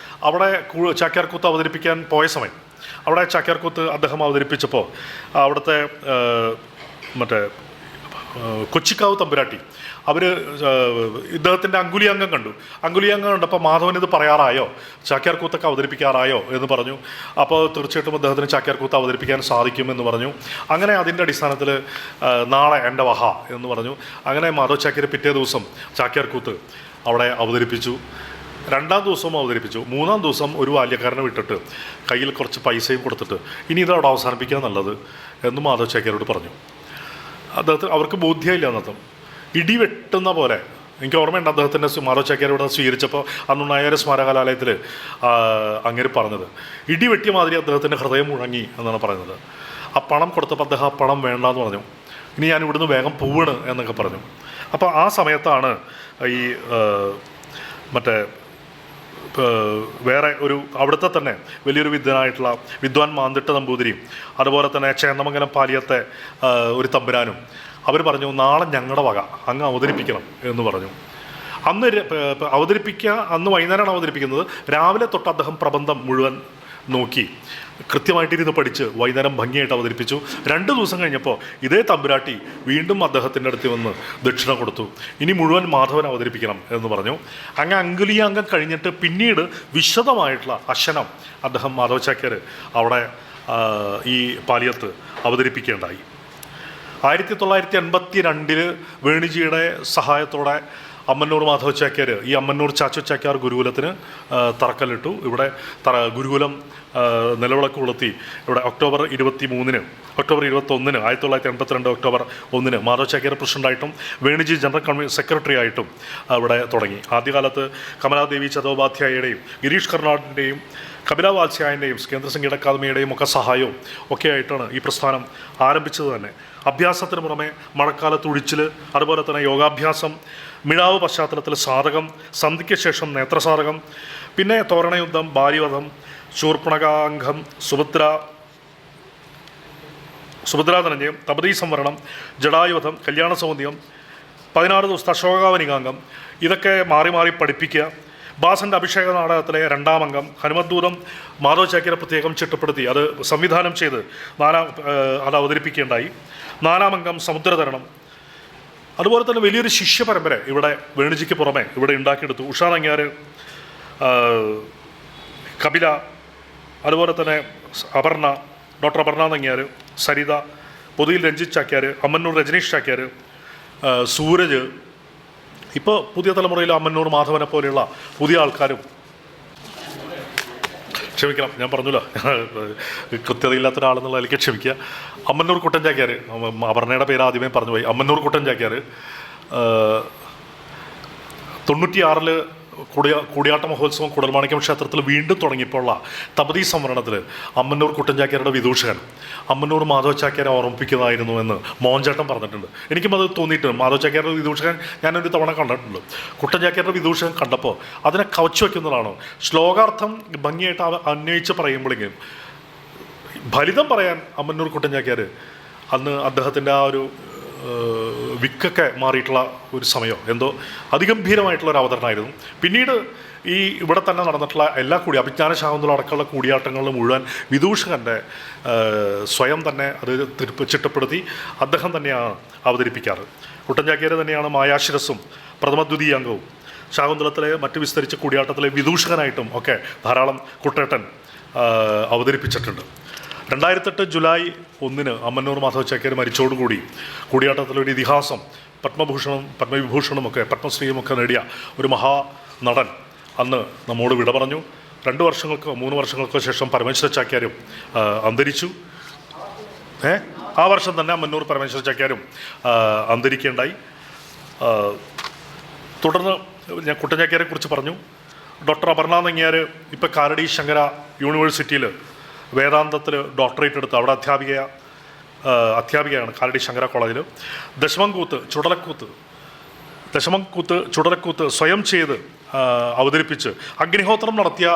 അവിടെ ചാക്യാർകൂത്ത് അവതരിപ്പിക്കാൻ പോയ സമയം, അവിടെ ചാക്യാർകൂത്ത് അദ്ദേഹം അവതരിപ്പിച്ചപ്പോൾ അവിടുത്തെ കൊച്ചിക്കാവ് തമ്പുരാട്ടി അവർ ഇദ്ദേഹത്തിൻ്റെ അങ്കുലിയംഗം കണ്ടു. അങ്കുലിയംഗം കണ്ടപ്പോൾ മാധവൻ ഇത് പറയാറായോ, ചാക്യാർകൂത്തൊക്കെ അവതരിപ്പിക്കാറായോ എന്ന് പറഞ്ഞു. അപ്പോൾ തീർച്ചയായിട്ടും അദ്ദേഹത്തിന് ചാക്യാർകൂത്ത് അവതരിപ്പിക്കാൻ സാധിക്കുമെന്ന് പറഞ്ഞു. അങ്ങനെ അതിൻ്റെ അടിസ്ഥാനത്തിൽ നാളെ എൻ്റെ വഹ എന്ന് പറഞ്ഞു. അങ്ങനെ മാധവ് ചാക്യാർ പിറ്റേ ദിവസം ചാക്യാർകൂത്ത് അവിടെ അവതരിപ്പിച്ചു. രണ്ടാം ദിവസവും അവതരിപ്പിച്ചു. മൂന്നാം ദിവസം ഒരു ബാല്യക്കാരനെ വിട്ടിട്ട് കയ്യിൽ കുറച്ച് പൈസയും കൊടുത്തിട്ട് ഇനി ഇത് അവിടെ അവസാനിപ്പിക്കാൻ നല്ലത് എന്ന് മാധവ് ചാക്യാരോട് പറഞ്ഞു. അവർക്ക് ബോധ്യമില്ല എന്നർത്ഥം. ഇടിവെട്ടുന്ന പോലെ എനിക്ക് ഓർമ്മയുണ്ട് അദ്ദേഹത്തിൻ്റെ മാധവ് ചാക്യാരോട് സ്വീകരിച്ചപ്പോൾ അന്ന് നായർ സ്മാരകാലയത്തിൽ അങ്ങനെ പറഞ്ഞത്, ഇടിവെട്ടിയ മാതിരി അദ്ദേഹത്തിൻ്റെ ഹൃദയം മുഴങ്ങി എന്നാണ് പറയുന്നത്. ആ പണം കൊടുത്തപ്പോൾ അദ്ദേഹം ആ പണം വേണ്ടാന്ന് പറഞ്ഞു. ഇനി ഞാൻ ഇവിടുന്ന് വേഗം പോവാണ് എന്നൊക്കെ പറഞ്ഞു. അപ്പോൾ ആ സമയത്താണ് ഈ വേറെ ഒരു അവിടുത്തെ തന്നെ വലിയൊരു വിദ്വാനായിട്ടുള്ള വിദ്വാൻ മാന്തിട്ട നമ്പൂതിരിയും അതുപോലെ തന്നെ ചേന്നമംഗലം പാലിയത്തെ ഒരു തമ്പുരാനും അവർ പറഞ്ഞു, നാളെ ഞങ്ങളുടെ വക അങ്ങ് അവതരിപ്പിക്കണം എന്ന് പറഞ്ഞു. അന്ന് അന്ന് വൈകുന്നേരമാണ് അവതരിപ്പിക്കുന്നത്. രാവിലെ തൊട്ട് അദ്ദേഹം പ്രബന്ധം മുഴുവൻ നോക്കി കൃത്യമായിട്ടിരുന്ന് പഠിച്ച് വൈകുന്നേരം ഭംഗിയായിട്ട് അവതരിപ്പിച്ചു. 2 ദിവസം കഴിഞ്ഞപ്പോൾ ഇതേ തമ്പുരാട്ടി വീണ്ടും അദ്ദേഹത്തിൻ്റെ അടുത്ത് വന്ന് ദക്ഷിണ കൊടുത്തു. ഇനി മുഴുവൻ മാധവൻ അവതരിപ്പിക്കണം എന്ന് പറഞ്ഞു. അങ്ങ് അങ്കുലിയാംഗം കഴിഞ്ഞിട്ട് പിന്നീട് വിശദമായിട്ടുള്ള അശനം അദ്ദേഹം മാധവ ചാക്യാർ അവിടെ ഈ പാലിയത്ത് അവതരിപ്പിക്കേണ്ടായി. 1982 വേണിജിയുടെ സഹായത്തോടെ അമ്മന്നൂർ മാധവ ചാക്യാർ ഈ അമ്മന്നൂർ ചാച്ചു ചാക്യാർ ഗുരുകുലത്തിന് തറക്കല്ലിട്ടു. ഇവിടെ ഗുരുകുലം നിലവിളക്ക് കൊളുത്തി. ഇവിടെ ഒക്ടോബർ 21 1982 ഒക്ടോബർ 1 മാധവ ചാക്യാർ പ്രസിഡൻ്റായിട്ടും വേണിജി ജനറൽ സെക്രട്ടറി ആയിട്ടും ഇവിടെ തുടങ്ങി. ആദ്യകാലത്ത് കമലാദേവി ചതോപാധ്യായയുടെയും ഗിരീഷ് കർണാടിൻ്റെയും കപില വാത്സ്യായൻ്റെയും കേന്ദ്ര സംഗീത അക്കാദമിയുടെയും ഒക്കെ സഹായവും ഒക്കെ ആയിട്ടാണ് ഈ പ്രസ്ഥാനം ആരംഭിച്ചത് തന്നെ. അഭ്യാസത്തിന് പുറമെ മഴക്കാലത്ത് ഉഴിച്ചിൽ, അതുപോലെ തന്നെ യോഗാഭ്യാസം, മിഴാവ് പശ്ചാത്തലത്തിൽ സാധകം, സന്ധിക്ക് ശേഷം നേത്രസാധകം, പിന്നെ തോരണയുദ്ധം, ബാലിവധം, ശൂർപ്പണകാംഗം, സുഭദ്രാധനഞ്ജയം, തപതീ സംവരണം, ജടായുവധം, കല്യാണ സൗന്ദര്യം, 16 ദിവസത്തെ അശോകാവനികാംഗം, ഇതൊക്കെ മാറി മാറി പഠിപ്പിക്കുക. ബാസൻ്റെ അഭിഷേക നാടകത്തിലെ 2ാം അംഗം ഹനുമദ്ദൂതം മാധവ ചാക്യാരെ പ്രത്യേകം ചിട്ടപ്പെടുത്തി അത് സംവിധാനം ചെയ്ത് അത് അവതരിപ്പിക്കുകയുണ്ടായി. 4ാം അംഗം സമുദ്രതരണം. അതുപോലെ തന്നെ വലിയൊരു ശിഷ്യ പരമ്പര ഇവിടെ വേണിജിക്ക് പുറമെ ഇവിടെ ഉണ്ടാക്കിയെടുത്തു. ഉഷാ നങ്ങ്യാർ, കപില, അതുപോലെ തന്നെ ഡോക്ടർ അപർണ നങ്ങ്യാർ, സരിത, പൊതുയിൽ രഞ്ജിത്ത് ചാക്യാർ, അമ്മന്നൂർ രജനീഷ് ചാക്യാർ, സൂരജ്, ഇപ്പോൾ പുതിയ തലമുറയിൽ അമ്മന്നൂർ മാധവനെ പോലെയുള്ള പുതിയ ആൾക്കാരും. ക്ഷമിക്കണം, ഞാൻ പറഞ്ഞല്ലോ കൃത്യതയില്ലാത്ത ഒരാളെന്നുള്ള എനിക്ക് ക്ഷമിക്കുക. അമ്മന്നൂർ കുട്ടൻ ചാക്യാർ, അപർണയുടെ പേര് ആദ്യമേ പറഞ്ഞു പോയി. അമ്മന്നൂർ കുട്ടൻ ചാക്യാർ 96 കൂടിയാട്ട മഹോത്സവം കുടൽമാണിക്യം ക്ഷേത്രത്തിൽ വീണ്ടും തുടങ്ങിയപ്പോഴുള്ള തപതീ സംവരണത്തിൽ അമ്മന്നൂർ കുട്ടൻ ചാക്യാരുടെ വിദൂഷകൻ അമ്മന്നൂർ മാധവ ചാക്യാരെ ഓർമ്മിപ്പിക്കുന്നതായിരുന്നു എന്ന് മോഹൻചേട്ടൻ പറഞ്ഞിട്ടുണ്ട്. എനിക്കും അത് തോന്നിയിട്ടുണ്ട്. മാധവ ചാക്യാരുടെ വിദൂഷകൻ ഞാനൊരു തവണ കണ്ടിട്ടുണ്ട്. കുട്ടൻ ചാക്യാരുടെ വിദൂഷകൻ കണ്ടപ്പോൾ അതിനെ കവച്ചു വയ്ക്കുന്നതാണ്. ശ്ലോകാർത്ഥം ഭംഗിയായിട്ട് അന്വയിച്ച് പറയുമ്പോഴെങ്കിലും ഫലിതം പറയാൻ അമ്മന്നൂർ കുട്ടൻ ചാക്യാർ അന്ന് അദ്ദേഹത്തിൻ്റെ ആ ഒരു വിക്കൊക്കെ മാറിയിട്ടുള്ള ഒരു സമയം എന്തോ അതിഗംഭീരമായിട്ടുള്ള ഒരു അവതരണമായിരുന്നു. പിന്നീട് ഈ ഇവിടെ തന്നെ നടന്നിട്ടുള്ള എല്ലാ അഭിജ്ഞാന ശാകുന്തളം അടക്കമുള്ള കൂടിയാട്ടങ്ങളിൽ മുഴുവൻ വിദൂഷകൻ്റെ സ്വയം തന്നെ അത് ചിട്ടപ്പെടുത്തി അദ്ദേഹം തന്നെയാണ് അവതരിപ്പിക്കാറ്. കുട്ടൻ ചാക്യാർ തന്നെയാണ് മായാശിരസും പ്രഥമദ്വിതീയാംഗവും ശാകുന്തളത്തിലെ മറ്റ് വിസ്തരിച്ച കൂടിയാട്ടത്തിലെ വിദൂഷകനായിട്ടും ഒക്കെ ധാരാളം കുട്ടേട്ടൻ അവതരിപ്പിച്ചിട്ടുണ്ട്. 2008 ജൂലൈ 1 അമ്മന്നൂർ മാധവ ചാക്യാർ മരിച്ചോടുകൂടി കൂടിയാട്ടത്തിലൊരു ഇതിഹാസം പത്മവിഭൂഷണും ഒക്കെ പത്മശ്രീയുമൊക്കെ നേടിയ ഒരു മഹാനടൻ അന്ന് നമ്മോട് വിട പറഞ്ഞു. 3 വർഷങ്ങൾക്കോ ശേഷം പരമേശ്വര ചാക്യാരും അന്തരിച്ചു. ആ വർഷം തന്നെ അമ്മന്നൂർ പരമേശ്വര ചാക്യാരും അന്തരിക്കേണ്ടായി. തുടർന്ന് ഞാൻ കുട്ടൻ ചാക്യാരെ കുറിച്ച് പറഞ്ഞു. ഡോക്ടർ അപർണ നങ്ങിയാർ ഇപ്പോൾ കാലടി ശങ്കര യൂണിവേഴ്സിറ്റിയിൽ വേദാന്തത്തിൽ ഡോക്ടറേറ്റ് എടുത്ത് അവിടെ അധ്യാപികയാണ് കാലടി ശങ്കര കോളേജിൽ. ദശമംകൂത്ത് ചുടലക്കൂത്ത് സ്വയം ചെയ്ത് അവതരിപ്പിച്ച് അഗ്നിഹോത്രം നടത്തിയ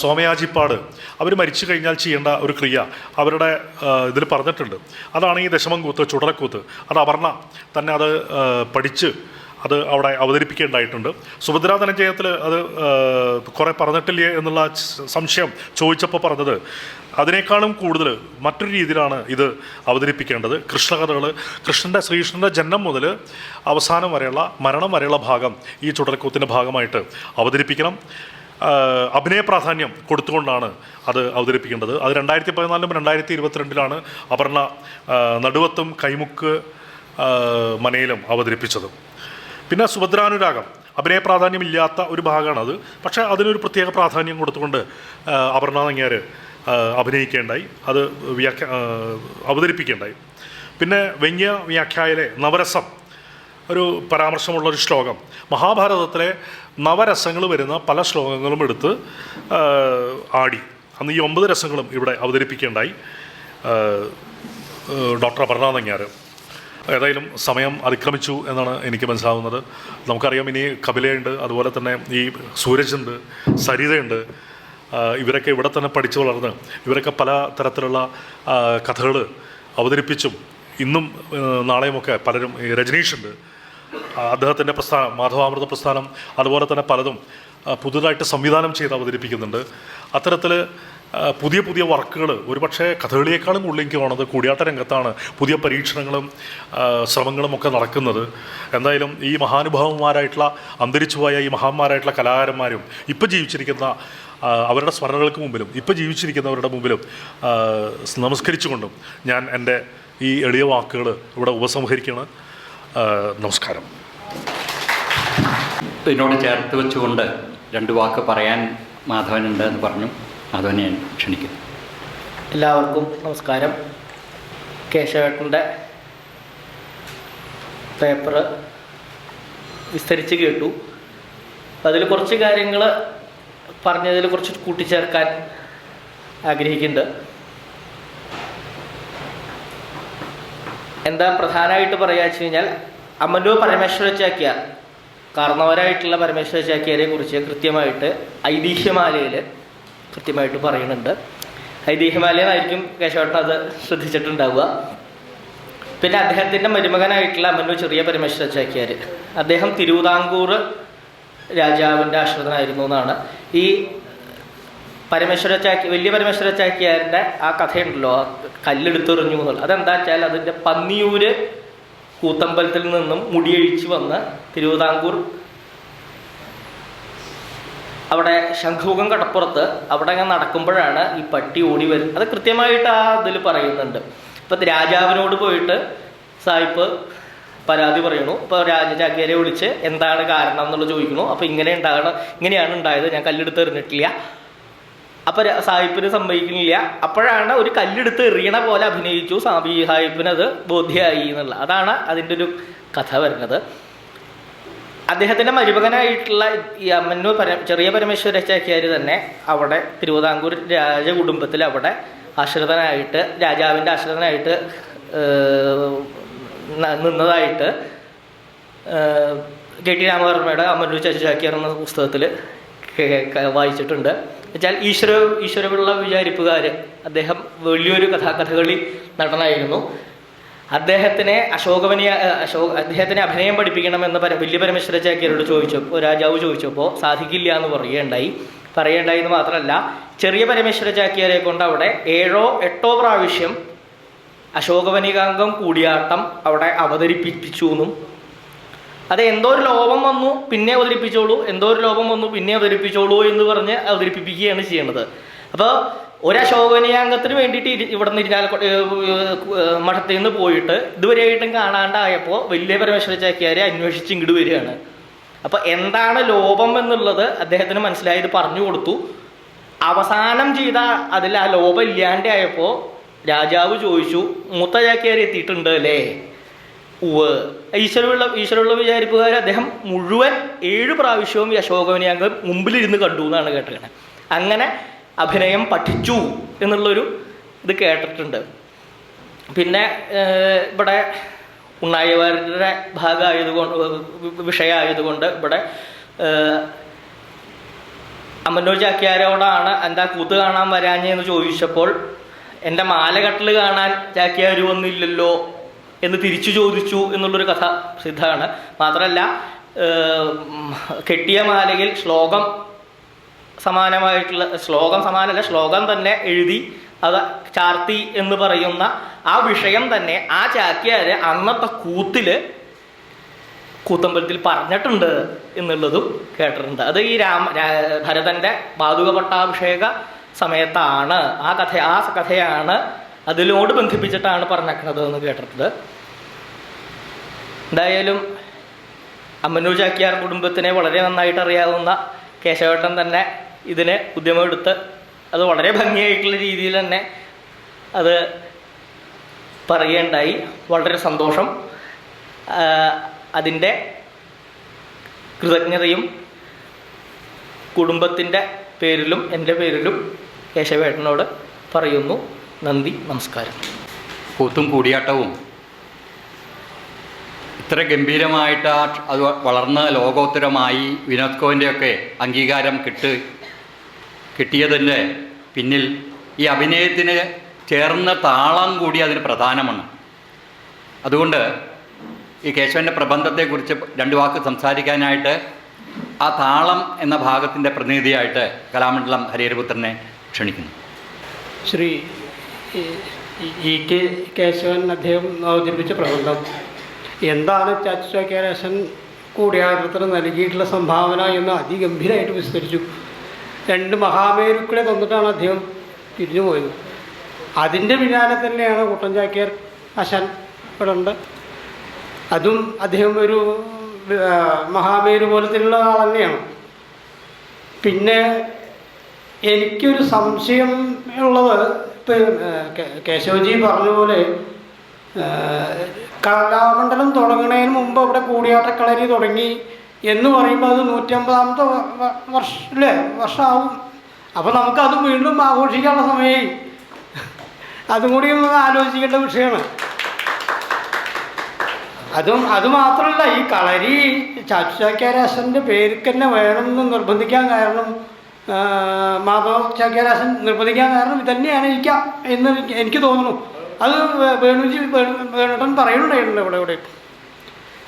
സോമയാജിപ്പാട് അവർ മരിച്ചു കഴിഞ്ഞാൽ ചെയ്യേണ്ട ഒരു ക്രിയ അവരുടെ ഇതിൽ പറഞ്ഞിട്ടുണ്ട്. അതാണ് ഈ ദശമംകൂത്ത് ചുടലക്കൂത്ത്. അത് അപർണ തന്നെ അത് പഠിച്ച് അത് അവിടെ അവതരിപ്പിക്കേണ്ടായിട്ടുണ്ട്. സുഭദ്രാ ധനഞ്ജയത്തിൽ അത് കുറേ പറഞ്ഞിട്ടില്ലേ എന്നുള്ള സംശയം ചോദിച്ചപ്പോൾ പറഞ്ഞത് അതിനേക്കാളും കൂടുതൽ മറ്റൊരു രീതിയിലാണ് ഇത് അവതരിപ്പിക്കേണ്ടത്. കൃഷ്ണകഥകൾ, ശ്രീകൃഷ്ണൻ്റെ ജന്മം മുതൽ അവസാനം വരെയുള്ള മരണം വരെയുള്ള ഭാഗം ഈ ചുടലക്കൂത്തിൻ്റെ ഭാഗമായിട്ട് അവതരിപ്പിക്കണം. അഭിനയ പ്രാധാന്യം കൊടുത്തുകൊണ്ടാണ് അത് അവതരിപ്പിക്കേണ്ടത്. അത് 2014 2022 അപർണ നടുവത്തും കൈമുക്ക് മനയിലും അവതരിപ്പിച്ചത്. പിന്നെ സുഭദ്രാനുരാഗം അഭിനയ പ്രാധാന്യമില്ലാത്ത ഒരു ഭാഗമാണത്. പക്ഷേ അതിനൊരു പ്രത്യേക പ്രാധാന്യം കൊടുത്തുകൊണ്ട് അപർണ നങ്ങിയാർ അഭിനയിക്കേണ്ടായി, അത് അവതരിപ്പിക്കേണ്ടായി. പിന്നെ വ്യംഗ്യ വ്യാഖ്യായിലെ നവരസം ഒരു പരാമർശമുള്ളൊരു ശ്ലോകം, മഹാഭാരതത്തിലെ നവരസങ്ങൾ വരുന്ന പല ശ്ലോകങ്ങളും എടുത്ത് ആടി. അന്ന് ഈ 9 രസങ്ങളും ഇവിടെ അവതരിപ്പിക്കേണ്ടായി ഡോക്ടർ അപർണ നങ്ങിയാർ. ഏതായാലും സമയം അതിക്രമിച്ചു എന്നാണ് എനിക്ക് മനസ്സിലാവുന്നത്. നമുക്കറിയാം ഇനി കപിലയുണ്ട്, അതുപോലെ തന്നെ ഈ സൂരജുണ്ട്, സരിതയുണ്ട്. ഇവരൊക്കെ ഇവിടെ തന്നെ പഠിച്ചു വളർന്ന് ഇവരൊക്കെ പല തരത്തിലുള്ള കഥകൾ അവതരിപ്പിച്ചും ഇന്നും നാളെയുമൊക്കെ പലരും, രജനീഷുണ്ട്, അദ്ദേഹത്തിൻ്റെ പ്രസ്ഥാനം മാധവാമൃത പ്രസ്ഥാനം, അതുപോലെ തന്നെ പലതും പുതുതായിട്ട് സംവിധാനം ചെയ്ത് അവതരിപ്പിക്കുന്നുണ്ട്. അത്തരത്തിൽ പുതിയ വർക്കുകൾ ഒരുപക്ഷെ കഥകളിയേക്കാളും കൂടുതൽ എനിക്ക് തോന്നുന്നത് കൂടിയാട്ട രംഗത്താണ് പുതിയ പരീക്ഷണങ്ങളും ശ്രമങ്ങളും ഒക്കെ നടക്കുന്നത്. എന്തായാലും ഈ മഹാനുഭാവന്മാരായിട്ടുള്ള അന്തരിച്ചുപോയ ഈ മഹാന്മാരായിട്ടുള്ള കലാകാരന്മാരും ഇപ്പോൾ ജീവിച്ചിരിക്കുന്ന അവരുടെ സ്മരണകൾക്ക് മുമ്പിലും ഇപ്പോൾ ജീവിച്ചിരിക്കുന്നവരുടെ മുമ്പിലും നമസ്കരിച്ചുകൊണ്ടും ഞാൻ എൻ്റെ ഈ എളിയ വാക്കുകൾ ഇവിടെ ഉപസംഹരിക്കുകയാണ്. നമസ്കാരം. ഇതിനോട് ചേർത്ത് വെച്ചുകൊണ്ട് 2 വാക്ക് പറയാൻ മാധവനുണ്ട് എന്ന് പറഞ്ഞു. മാധവനെ ഞാൻ ക്ഷണിക്കുന്നു. എല്ലാവർക്കും നമസ്കാരം. കേശവേട്ടൻ്റെ പേപ്പർ വിസ്തരിച്ച് കേട്ടു. അതിൽ കുറച്ച് കാര്യങ്ങൾ പറഞ്ഞതിൽ കുറച്ച് കൂട്ടിച്ചേർക്കാൻ ആഗ്രഹിക്കുന്നുണ്ട്. എന്താ പ്രധാനമായിട്ട് പറയുക വെച്ച് കഴിഞ്ഞാൽ, അമ്മന്നൂർ പരമേശ്വര ചാക്യാർ, കാരണവരായിട്ടുള്ള പരമേശ്വര ചാക്യാരെ കുറിച്ച് കൃത്യമായിട്ട് ഐതിഹ്യമാലയിൽ കൃത്യമായിട്ട് പറയുന്നുണ്ട്. ഐതിഹ്യമാലയെന്നായിരിക്കും കേശവേട്ടൻ അത് ശ്രദ്ധിച്ചിട്ടുണ്ടാവുക. പിന്നെ അദ്ദേഹത്തിൻ്റെ മരുമകനായിട്ടുള്ള അമ്മന്നൂർ ചെറിയ പരമേശ്വര ചാക്യാർ, അദ്ദേഹം തിരുവിതാംകൂർ രാജാവിൻ്റെ ആശ്രിതനായിരുന്നു എന്നാണ്. ഈ വലിയ പരമേശ്വര ചാക്യാരുടെ ആ കഥയുണ്ടല്ലോ, കല്ലെടുത്തെറിഞ്ഞു എന്നുള്ളത്, അതെന്താ വെച്ചാൽ അതിൻ്റെ പന്നിയൂർ കൂത്തമ്പലത്തിൽ നിന്നും മുടിയഴിച്ച് വന്ന് തിരുവിതാംകൂർ അവിടെ ശംഖുമുഖം കടപ്പുറത്ത് അവിടെ അങ്ങനെ നടക്കുമ്പോഴാണ് ഈ പട്ടി ഓടി വരുന്നത്. അത് കൃത്യമായിട്ട് ആ ഇതിൽ പറയുന്നുണ്ട്. ഇപ്പം രാജാവിനോട് പോയിട്ട് സായിപ്പ് പരാതി പറയണു. അപ്പോൾ ചാക്യാരെ വിളിച്ച് എന്താണ് കാരണം എന്നുള്ളത് ചോദിക്കണു. അപ്പോൾ ഇങ്ങനെയാണ് ഉണ്ടായത്, ഞാൻ കല്ലെടുത്ത് എറിഞ്ഞിട്ടില്ല. അപ്പോൾ സായിപ്പിന് സമ്മതിക്കുന്നില്ല. അപ്പോഴാണ് ഒരു കല്ലെടുത്ത് എറിയണ പോലെ അഭിനയിച്ചു, സായിപ്പിനത് ബോധ്യമായി എന്നുള്ള, അതാണ് അതിൻ്റെ ഒരു കഥ വരുന്നത്. അദ്ദേഹത്തിൻ്റെ മരുമകനായിട്ടുള്ള ഈ അമ്മന്നൂർ ചെറിയ പരമേശ്വര ചാക്യാർ തന്നെ അവിടെ തിരുവിതാംകൂർ രാജകുടുംബത്തിൽ അവിടെ ആശ്രിതനായിട്ട്, രാജാവിൻ്റെ ആശ്രിതനായിട്ട് നിന്നതായിട്ട് കെ ടി രാമവർമ്മയുടെ അമ്മന്നൂർ ചാക്യാർ എന്ന പുസ്തകത്തിൽ വായിച്ചിട്ടുണ്ട്. എന്നുവെച്ചാൽ ഈശ്വരപിള്ള വിചാരിപ്പുകാർ, അദ്ദേഹം വലിയൊരു കഥകളി നടനായിരുന്നു. അദ്ദേഹത്തിനെ അദ്ദേഹത്തിനെ അഭിനയം പഠിപ്പിക്കണമെന്ന് വലിയ പരമേശ്വര ചാക്യാരോട് ചോദിച്ചപ്പോൾ, രാജാവ് ചോദിച്ചപ്പോൾ സാധിക്കില്ല എന്ന് പറയേണ്ടായി എന്ന് മാത്രമല്ല, ചെറിയ പരമേശ്വര ചാക്യാരെ കൊണ്ട് അവിടെ 7 or 8 പ്രാവശ്യം അശോകവനികാംഗം കൂടിയാട്ടം അവിടെ അവതരിപ്പിച്ചു എന്നും അത് എന്തോ ഒരു ലോപം വന്നു പിന്നെ അവതരിപ്പിച്ചോളൂ, എന്തോ ഒരു ലോപം വന്നു പിന്നെ അവതരിപ്പിച്ചോളൂ എന്ന് പറഞ്ഞ് അവതരിപ്പിക്കുകയാണ് ചെയ്യുന്നത്. അപ്പോൾ ഒരു അശോകനീയാംഗത്തിന് വേണ്ടിയിട്ട് ഇവിടെ നിന്ന് മഠത്തിൽ നിന്ന് പോയിട്ട് ഇതുവരെയായിട്ടും കാണാണ്ടായപ്പോൾ വലിയ പരമേശ്വര ചാക്യാരെ അന്വേഷിച്ച് ഇങ്ങോട്ട് വരികയാണ്. അപ്പോൾ എന്താണ് ലോപം എന്നുള്ളത് അദ്ദേഹത്തിന് മനസ്സിലായത് പറഞ്ഞു കൊടുത്തു. അവസാനം ചെയ്ത അതിൽ ആ ലോപം ഇല്ലാണ്ടായപ്പോൾ രാജാവ് ചോദിച്ചു, മൂത്ത ചാക്യാർ എത്തിയിട്ടുണ്ട് അല്ലേ? ഉവ്. ഈശ്വരമുള്ള വിചാരിപ്പുകാർ അദ്ദേഹം മുഴുവൻ 7 പ്രാവശ്യവും ഈ അശോകവനിയാംഗം മുമ്പിലിരുന്ന് കണ്ടു എന്നാണ് കേട്ടത്. അങ്ങനെ അഭിനയം പഠിച്ചു എന്നുള്ളൊരു ഇത് കേട്ടിട്ടുണ്ട്. പിന്നെ ഇവിടെ ഉണ്ണായിവാരുടെ ഭാഗമായതുകൊണ്ട് വിഷയമായതുകൊണ്ട് ഇവിടെ അമ്മന്നൂർ ചാക്യാരോടാണ് എന്താ കൂത്ത് കാണാൻ വരാഞ്ഞെന്ന് ചോദിച്ചപ്പോൾ എൻ്റെ മാലകെട്ടൽ കാണാൻ ചാക്യാർ വന്നില്ലല്ലോ എന്ന് തിരിച്ചു ചോദിച്ചു എന്നുള്ളൊരു കഥ സിദ്ധമാണ്. മാത്രമല്ല കെട്ടിയ മാലയിൽ ശ്ലോകം സമാനമല്ല തന്നെ എഴുതി അത് ചാർത്തി എന്ന് പറയുന്ന ആ വിഷയം തന്നെ ആ ചാക്യാര് അന്നത്തെ കൂത്തമ്പലത്തിൽ പറഞ്ഞിട്ടുണ്ട് എന്നുള്ളതും കേട്ടിട്ടുണ്ട്. അത് ഈ ഭരതൻ്റെ പാതുക പട്ടാഭിഷേക സമയത്താണ് ആ കഥയാണ് അതിനോട് ബന്ധിപ്പിച്ചിട്ടാണ് പറഞ്ഞേക്കുന്നത് എന്ന് കേട്ടിട്ടുണ്ട്. എന്തായാലും അമ്മന്നൂർ ചാക്യാർ കുടുംബത്തിനെ വളരെ നന്നായിട്ട് അറിയാവുന്ന കേശവേട്ടൻ തന്നെ ഇതിന് ഉദ്യമമെടുത്ത് അത് വളരെ ഭംഗിയായിട്ടുള്ള രീതിയിൽ തന്നെ അത് പറയുകയുണ്ടായി. വളരെ സന്തോഷം. അതിൻ്റെ കൃതജ്ഞതയും കുടുംബത്തിൻ്റെ പേരിലും എൻ്റെ പേരിലും കേശവേട്ടനോട് പറയുന്നു. നന്ദി, നമസ്കാരം. കൂത്തും കൂടിയാട്ടവും ഇത്ര ഗംഭീരമായിട്ട് അത് വളർന്ന് ലോകോത്തരമായി യുനെസ്കോൻ്റെയൊക്കെ അംഗീകാരം കിട്ടിയതിൻ്റെ പിന്നിൽ ഈ അഭിനയത്തിന് ചേർന്ന താളം കൂടി അതിന് പ്രധാനമാണ്. അതുകൊണ്ട് ഈ കേശവൻ്റെ പ്രബന്ധത്തെക്കുറിച്ച് 2 വാക്ക് സംസാരിക്കാനായിട്ട് ആ താളം എന്ന ഭാഗത്തിൻ്റെ പ്രതിനിധിയായിട്ട് കലാമണ്ഡലം ഹരിഹരപുത്രനെ ക്ഷണിക്കുന്നു. ശ്രീ കെ കേശവൻ അദ്ദേഹം അവതരിപ്പിച്ച പ്രബന്ധം എന്താണ് ചാക്യാരേശൻ കൂടിയാട്ടത്തിന് നൽകിയിട്ടുള്ള സംഭാവന എന്ന് അതിഗംഭീരമായിട്ട് വിസ്തരിച്ചു. 2 മഹാമേരുക്കളെ തന്നിട്ടാണ് അദ്ദേഹം തിരിഞ്ഞു പോയത്. അതിൻ്റെ പിന്നാലെ തന്നെയാണ് കുട്ടൻ ചാക്യാർ ആശാൻ ഇവിടെ ഉണ്ട്. അതും അദ്ദേഹം ഒരു മഹാമേരു പോലത്തെയുള്ള ആൾ തന്നെയാണ്. പിന്നെ എനിക്കൊരു സംശയം ഉള്ളത്, ഇപ്പം കേശവജി പറഞ്ഞ പോലെ കലാമണ്ഡലം തുടങ്ങുന്നതിന് മുമ്പ് അവിടെ കൂടിയാട്ടക്കളരി തുടങ്ങി എന്ന് പറയുമ്പോൾ അത് 150ാമത്തെ വർഷമാവും. അപ്പോൾ നമുക്കത് വീണ്ടും ആഘോഷിക്കാനുള്ള സമയമായി. അതും കൂടി ആലോചിക്കേണ്ട വിഷയമാണ്. അത് മാത്രമല്ല, ഈ കളരി ചാക്യാരാശൻ്റെ പേർക്ക് തന്നെ വേണമെന്ന് നിർബന്ധിക്കാൻ കാരണം, മാധവ ചാക്യാരാശൻ നിർബന്ധിക്കാൻ കാരണം ഇതന്നെയാണ് ഇരിക്കാം എന്ന് എനിക്ക് തോന്നുന്നു. അത് വേണുട്ടൻ പറയുന്നുണ്ടായിട്ടുണ്ട് ഇവിടെ.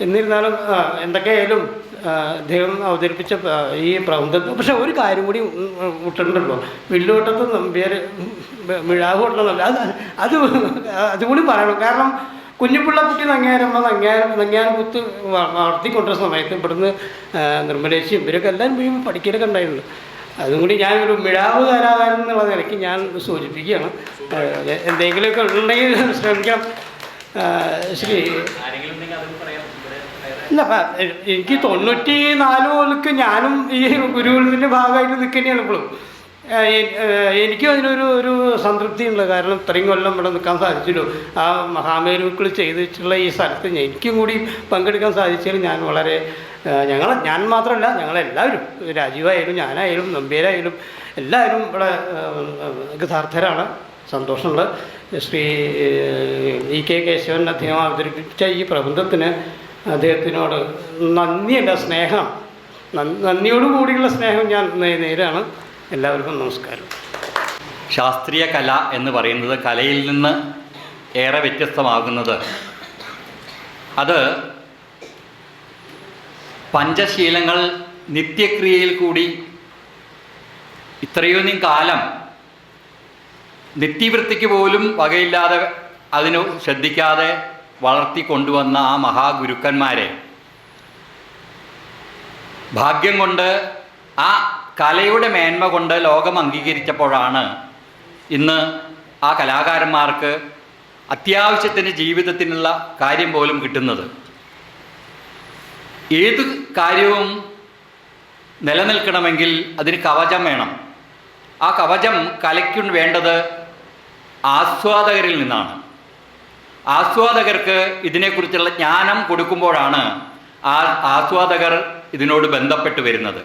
എന്നിരുന്നാലും എന്തൊക്കെയായാലും അദ്ദേഹം അവതരിപ്പിച്ച ഈ പ്രബന്ധത്തിൽ പക്ഷെ ഒരു കാര്യം കൂടി വിട്ടിട്ടുണ്ടല്ലോ, വില്ലുവട്ടത്ത് നമ്പ്യാർ മിഴാവ് കൊട്ടണമെന്നല്ല, അതുകൂടി പറയണം. കാരണം കുഞ്ഞിപ്പിള്ളക്കുട്ടി നങ്ങ്യാരമ്പൂത്ത് വളർത്തിക്കൊണ്ടിരുന്ന സമയത്ത് ഇവിടുന്ന് നിർമ്മലേശിയും ഇവരൊക്കെ എല്ലാവരും പഠിക്കലൊക്കെ ഉണ്ടായിരുന്നു. അതും കൂടി ഞാനൊരു മിഴാവ് കലാകാരൻ എന്നുള്ള നിലയ്ക്ക് ഞാൻ സൂചിപ്പിക്കുകയാണ്. എന്തെങ്കിലുമൊക്കെ ഉണ്ടെങ്കിൽ ശ്രമിക്കാം. ശ്രീ ഇല്ല, എനിക്ക് 94 മുതൽക്ക് ഞാനും ഈ ഗുരുകുലത്തിൻ്റെ ഭാഗമായിട്ട് നിൽക്കുന്നതാണ് ഇപ്പോഴും. എനിക്കും അതിനൊരു സംതൃപ്തിയുണ്ട്. കാരണം ഇത്രയും കൊല്ലം ഇവിടെ നിൽക്കാൻ സാധിച്ചല്ലോ. ആ മഹാമേരുക്കൾ ചെയ്തിട്ടുള്ള ഈ സ്ഥലത്ത് എനിക്കും കൂടി പങ്കെടുക്കാൻ സാധിച്ചതിൽ ഞാൻ വളരെ ഞാൻ മാത്രമല്ല, ഞങ്ങളെല്ലാവരും, രാജീവായാലും ഞാനായാലും നമ്പ്യാരായാലും എല്ലാവരും ഇവിടെ ഗതാർത്ഥരാണ്. സന്തോഷമുണ്ട്. ശ്രീ കെ കേശവൻ അദ്ദേഹം അവതരിപ്പിച്ച ഈ പ്രബന്ധത്തിന് അദ്ദേഹത്തിനോട് നന്ദിയല്ല, സ്നേഹം, നന്ദിയോടുകൂടിയുള്ള സ്നേഹം ഞാൻ നേരാണ്. എല്ലാവർക്കും നമസ്കാരം. ശാസ്ത്രീയ കല എന്ന് പറയുന്നത് കലയിൽ നിന്ന് ഏറെ വ്യത്യസ്തമാകുന്നത് അത് പഞ്ചശീലങ്ങൾ നിത്യക്രിയയിൽ കൂടി ഇത്രയൊന്നും കാലം നിത്യവൃത്തിക്ക് പോലും വകയില്ലാതെ അതിനു ശ്രദ്ധിക്കാതെ വളർത്തിക്കൊണ്ടുവന്ന ആ മഹാഗുരുക്കന്മാരെ ഭാഗ്യം കൊണ്ട് ആ കലയുടെ മേന്മ കൊണ്ട് ലോകം അംഗീകരിച്ചപ്പോഴാണ് ഇന്ന് ആ കലാകാരന്മാർക്ക് അത്യാവശ്യത്തിന് ജീവിതത്തിനുള്ള കാര്യം പോലും കിട്ടുന്നത്. ഏത് കാര്യവും നിലനിൽക്കണമെങ്കിൽ അതിന് കവചം വേണം. ആ കവചം കലയ്ക്ക് വേണ്ടത് ആസ്വാദകരിൽ നിന്നാണ്. ആസ്വാദകർക്ക് ഇതിനെക്കുറിച്ചുള്ള ജ്ഞാനം കൊടുക്കുമ്പോഴാണ് ആ ആസ്വാദകർ ഇതിനോട് ബന്ധപ്പെട്ട് വരുന്നത്.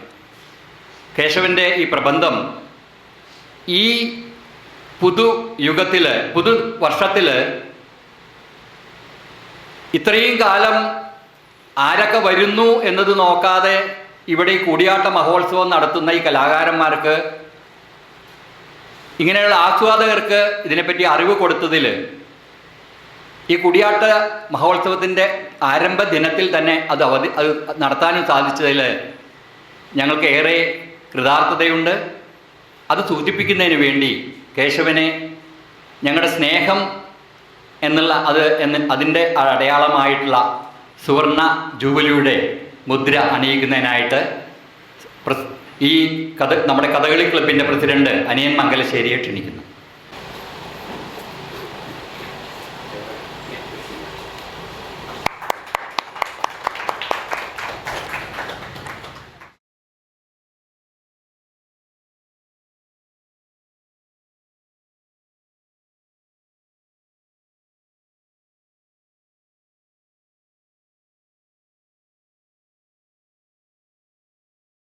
കേശവൻ്റെ ഈ പ്രബന്ധം ഈ പുതുയുഗത്തിൽ, പുതുവർഷത്തിൽ ഇത്രയും കാലം ആരൊക്കെ വരുന്നു എന്നത് നോക്കാതെ ഇവിടെ ഈ കൂടിയാട്ട മഹോത്സവം നടത്തുന്ന ഈ കലാകാരന്മാർക്ക്, ഇങ്ങനെയുള്ള ആസ്വാദകർക്ക് ഇതിനെപ്പറ്റി അറിവ് കൊടുത്തതിൽ, ഈ കൂടിയാട്ട മഹോത്സവത്തിൻ്റെ ആരംഭ ദിനത്തിൽ തന്നെ അത് നടത്താനും സാധിച്ചതിൽ ഞങ്ങൾക്ക് ഏറെ കൃതാർത്ഥതയുണ്ട്. അത് സൂചിപ്പിക്കുന്നതിന് വേണ്ടി കേശവനെ ഞങ്ങളുടെ സ്നേഹം എന്നുള്ള അതിൻ്റെ അടയാളമായിട്ടുള്ള സുവർണ ജൂബിലിയുടെ മുദ്ര അണിയിക്കുന്നതിനായിട്ട് ഈ നമ്മുടെ കഥകളി ക്ലബിൻ്റെ പ്രസിഡന്റ് അനിയൻ മംഗലശ്ശേരിയെ ക്ഷണിക്കുന്നു.